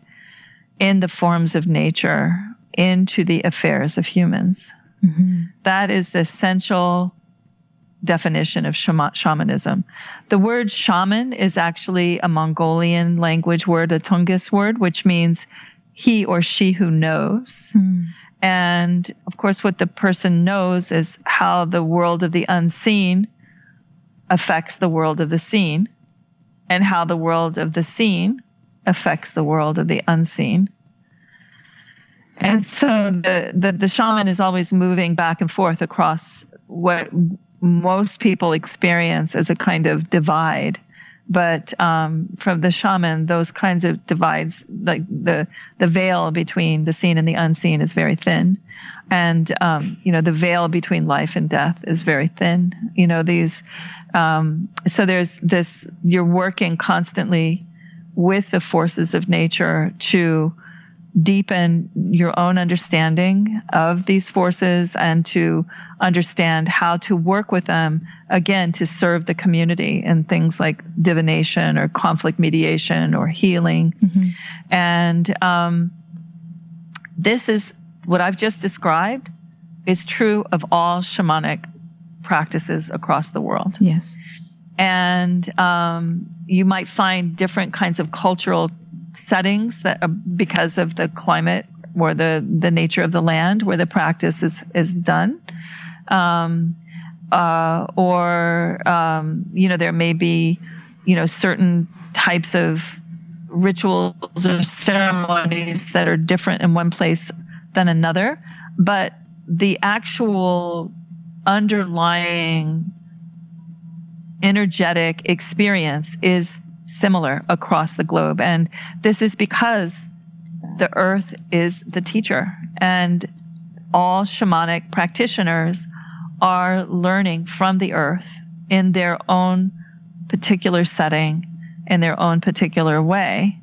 in the forms of nature into the affairs of humans. Mm-hmm. That is the essential definition of shamanism. The word shaman is actually a Mongolian language word, a Tungus word, which means he or she who knows. Mm. And of course, what the person knows is how the world of the unseen affects the world of the seen, and how the world of the seen affects the world of the unseen. And so the shaman is always moving back and forth across what most people experience as a kind of divide. But from the shaman, those kinds of divides, like the veil between the seen and the unseen is very thin. And, the veil between life and death is very thin. So there's this, you're working constantly with the forces of nature to deepen your own understanding of these forces and to understand how to work with them, again, to serve the community in things like divination or conflict mediation or healing. Mm-hmm. And this is what I've just described is true of all shamanic practices across the world. Yes. And you might find different kinds of cultural settings that because of the climate or the nature of the land where the practice is done. There may be, certain types of rituals or ceremonies that are different in one place than another, but the actual underlying energetic experience is similar across the globe. And this is because the earth is the teacher, and all shamanic practitioners are learning from the earth in their own particular setting, in their own particular way.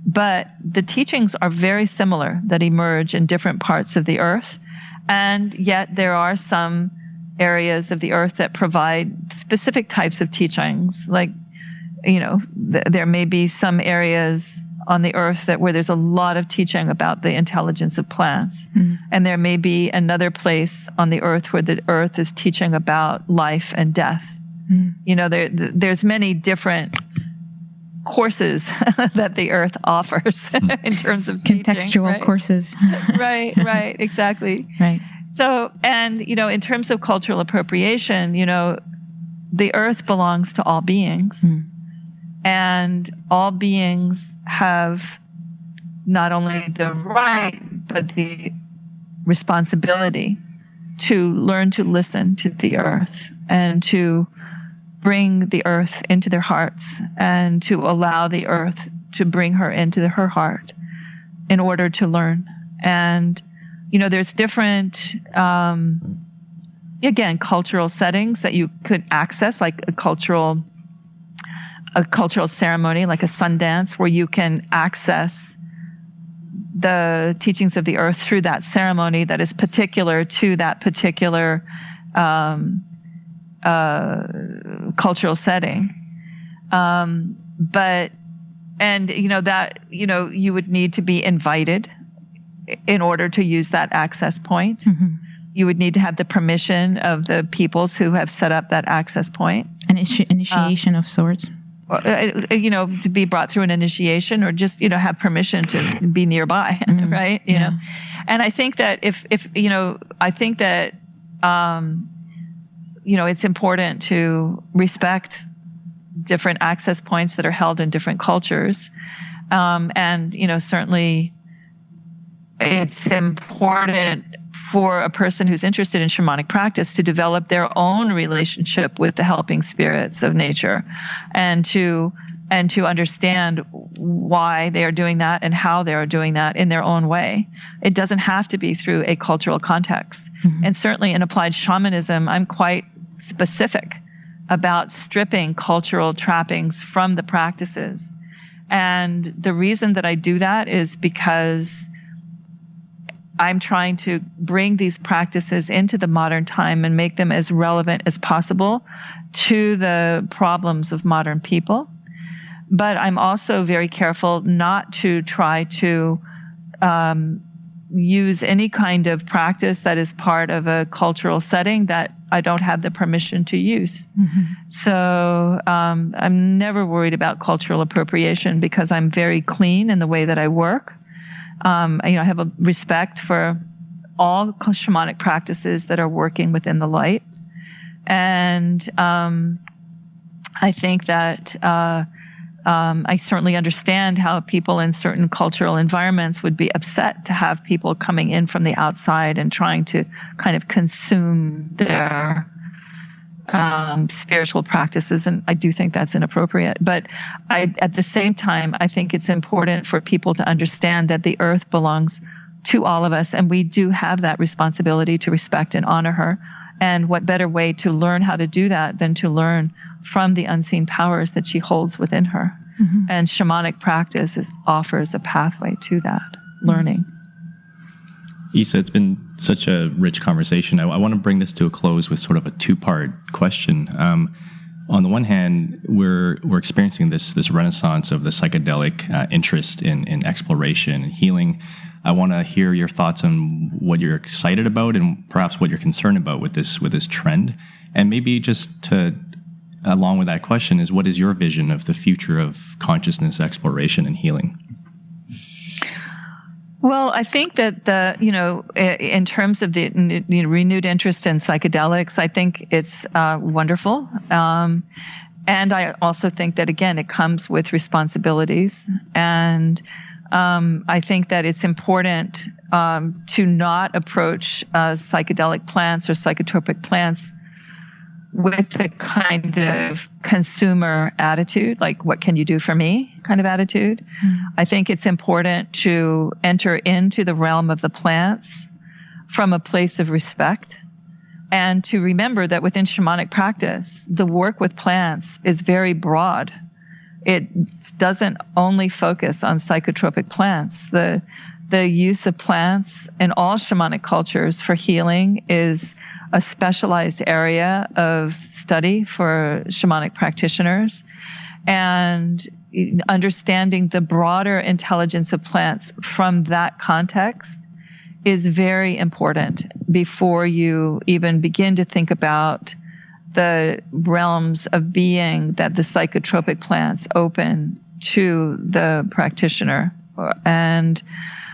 But the teachings are very similar that emerge in different parts of the earth. And yet there are some areas of the earth that provide specific types of teachings. Like, there may be some areas on the earth where there's a lot of teaching about the intelligence of plants. Mm. And there may be another place on the earth where the earth is teaching about life and death. Mm. There's many different courses that the earth offers in terms of contextual teaching, right? Courses. Right, exactly. Right. So, and, in terms of cultural appropriation, the earth belongs to all beings. Mm. And all beings have not only the right, but the responsibility to learn to listen to the earth and to bring the earth into their hearts and to allow the earth to bring her into her heart in order to learn. And, there's different, again, cultural settings that you could access, like a cultural ceremony, like a sun dance, where you can access the teachings of the earth through that ceremony that is particular to that particular cultural setting. You would need to be invited in order to use that access point. Mm-hmm. You would need to have the permission of the peoples who have set up that access point. An initiation of sorts. To be brought through an initiation, or just, have permission to be nearby, right? And I think that it's important to respect different access points that are held in different cultures. Certainly it's important for a person who's interested in shamanic practice to develop their own relationship with the helping spirits of nature, and to understand why they are doing that and how they are doing that in their own way. It doesn't have to be through a cultural context. Mm-hmm. And certainly in applied shamanism, I'm quite specific about stripping cultural trappings from the practices. And the reason that I do that is because I'm trying to bring these practices into the modern time and make them as relevant as possible to the problems of modern people. But I'm also very careful not to try to use any kind of practice that is part of a cultural setting that I don't have the permission to use. Mm-hmm. So I'm never worried about cultural appropriation because I'm very clean in the way that I work. I have a respect for all shamanic practices that are working within the light. And I think that I certainly understand how people in certain cultural environments would be upset to have people coming in from the outside and trying to kind of consume their spiritual practices. And I do think that's inappropriate. But at the same time, I think it's important for people to understand that the earth belongs to all of us, and we do have that responsibility to respect and honor her. And what better way to learn how to do that than to learn from the unseen powers that she holds within her. Mm-hmm. And shamanic practice offers a pathway to that learning. Isa, it's been such a rich conversation. I want to bring this to a close with sort of a two-part question. on the one hand, we're experiencing this renaissance of the psychedelic interest in exploration and healing. I want to hear your thoughts on what you're excited about and perhaps what you're concerned about with this trend. And maybe just along with that question is, what is your vision of the future of consciousness exploration and healing? Well, I think that in terms of the renewed interest in psychedelics, I think it's wonderful. And I also think that, again, it comes with responsibilities. And I think that it's important to not approach psychedelic plants or psychotropic plants with a kind of consumer attitude, like, what can you do for me kind of attitude. I think it's important to enter into the realm of the plants from a place of respect, and to remember that within shamanic practice, the work with plants is very broad. It doesn't only focus on psychotropic plants. The use of plants in all shamanic cultures for healing is a specialized area of study for shamanic practitioners, and understanding the broader intelligence of plants from that context is very important before you even begin to think about the realms of being that the psychotropic plants open to the practitioner. And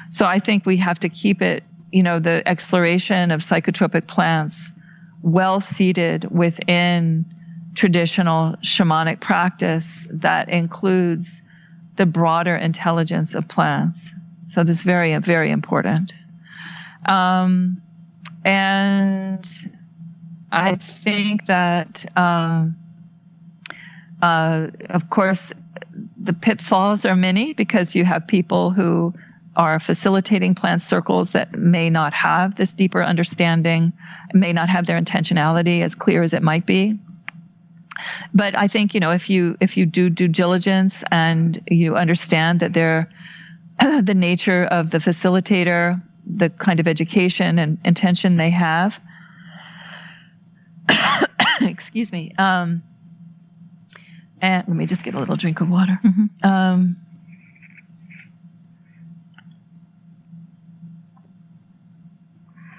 so I think we have to keep it, the exploration of psychotropic plants well seated within traditional shamanic practice that includes the broader intelligence of plants. So this is very, very important. And I think that, of course, the pitfalls are many, because you have people who are facilitating plant circles that may not have this deeper understanding, may not have their intentionality as clear as it might be. But I think, if you do due diligence and you understand that the nature of the facilitator, the kind of education and intention they have, excuse me, and let me just get a little drink of water. Mm-hmm.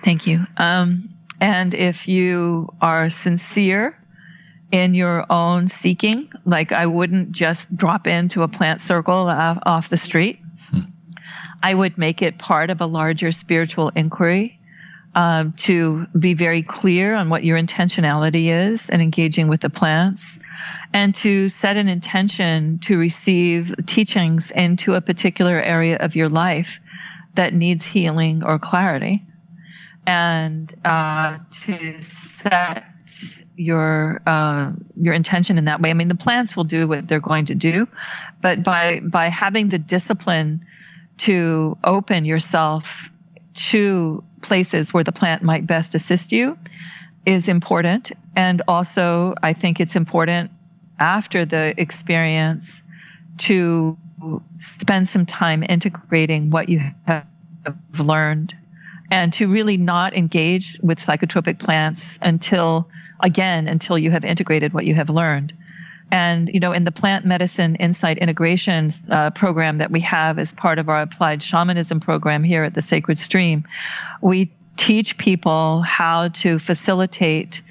Thank you. And if you are sincere in your own seeking, like, I wouldn't just drop into a plant circle off the street. I would make it part of a larger spiritual inquiry, to be very clear on what your intentionality is in engaging with the plants, and to set an intention to receive teachings into a particular area of your life that needs healing or clarity. And to set your intention in that way. I mean, the plants will do what they're going to do, but by having the discipline to open yourself to places where the plant might best assist you is important. And also, I think it's important after the experience to spend some time integrating what you have learned, and to really not engage with psychotropic plants until you have integrated what you have learned. And, in the plant medicine insight integration program that we have as part of our applied shamanism program here at the Sacred Stream, we teach people how to facilitate,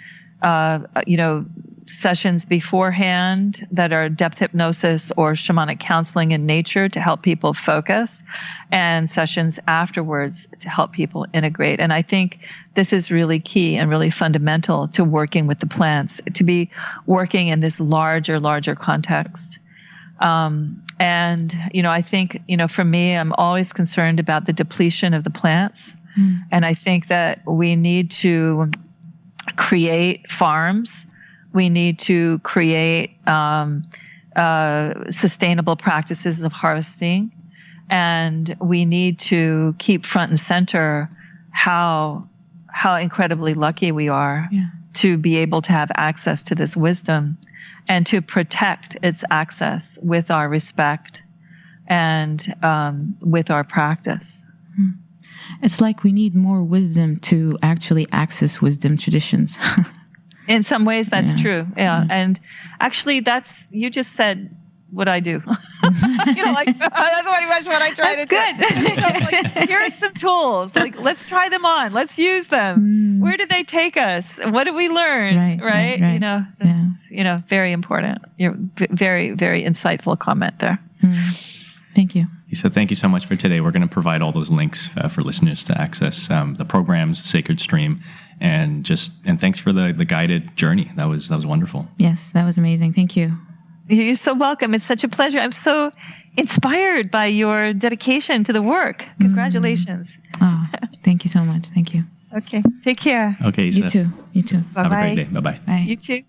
sessions beforehand that are depth hypnosis or shamanic counseling in nature to help people focus, and sessions afterwards to help people integrate. And I think this is really key and really fundamental to working with the plants, to be working in this larger context. And, I think, for me, I'm always concerned about the depletion of the plants. And I think that we need to create farms. We need to create sustainable practices of harvesting, and we need to keep front and center how incredibly lucky we are to be able to have access to this wisdom, and to protect its access with our respect and with our practice. It's like we need more wisdom to actually access wisdom traditions. In some ways, that's true. Yeah. And actually, you just said what I do. Like that's pretty much what I try to do. Like, here are some tools. Like, let's try them on. Let's use them. Where did they take us? What did we learn? Right. That's, very important. You're very, very insightful comment there. Thank you. Isa, thank you so much for today. We're going to provide all those links for listeners to access the programs, Sacred Stream, and thanks for the guided journey. That was wonderful. Yes, that was amazing. Thank you. You're so welcome. It's such a pleasure. I'm so inspired by your dedication to the work. Congratulations. Oh, thank you so much. Thank you. Okay. Take care. Okay, Isa. You too. Bye-bye. Have a great day. Bye-bye. Bye. You too.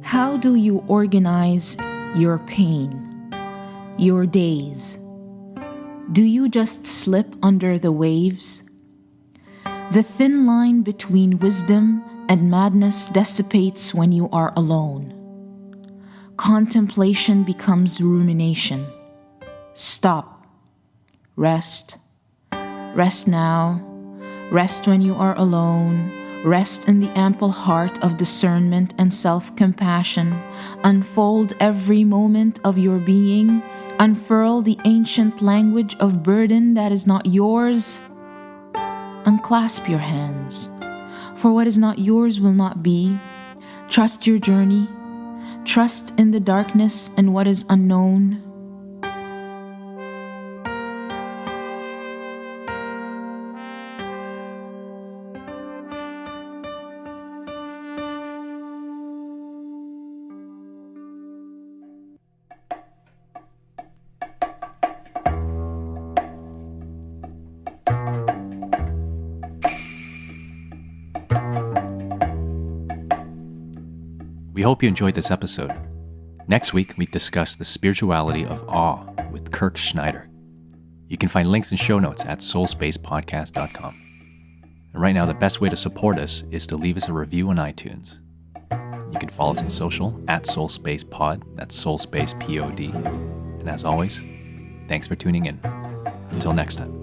How do you organize your pain, your days? Do you just slip under the waves? The thin line between wisdom and madness dissipates when you are alone. Contemplation becomes rumination. Stop. Rest. Rest now. Rest when you are alone. Rest in the ample heart of discernment and self-compassion. Unfold every moment of your being. Unfurl the ancient language of burden that is not yours. Unclasp your hands. For what is not yours will not be. Trust your journey. Trust in the darkness and what is unknown. We hope you enjoyed this episode. Next week, we discuss the spirituality of awe with Kirk Schneider. You can find links and show notes at soulspacepodcast.com. And right now, the best way to support us is to leave us a review on iTunes. You can follow us on social at SoulspacePod, that's SoulspacePod. And as always, thanks for tuning in. Until next time.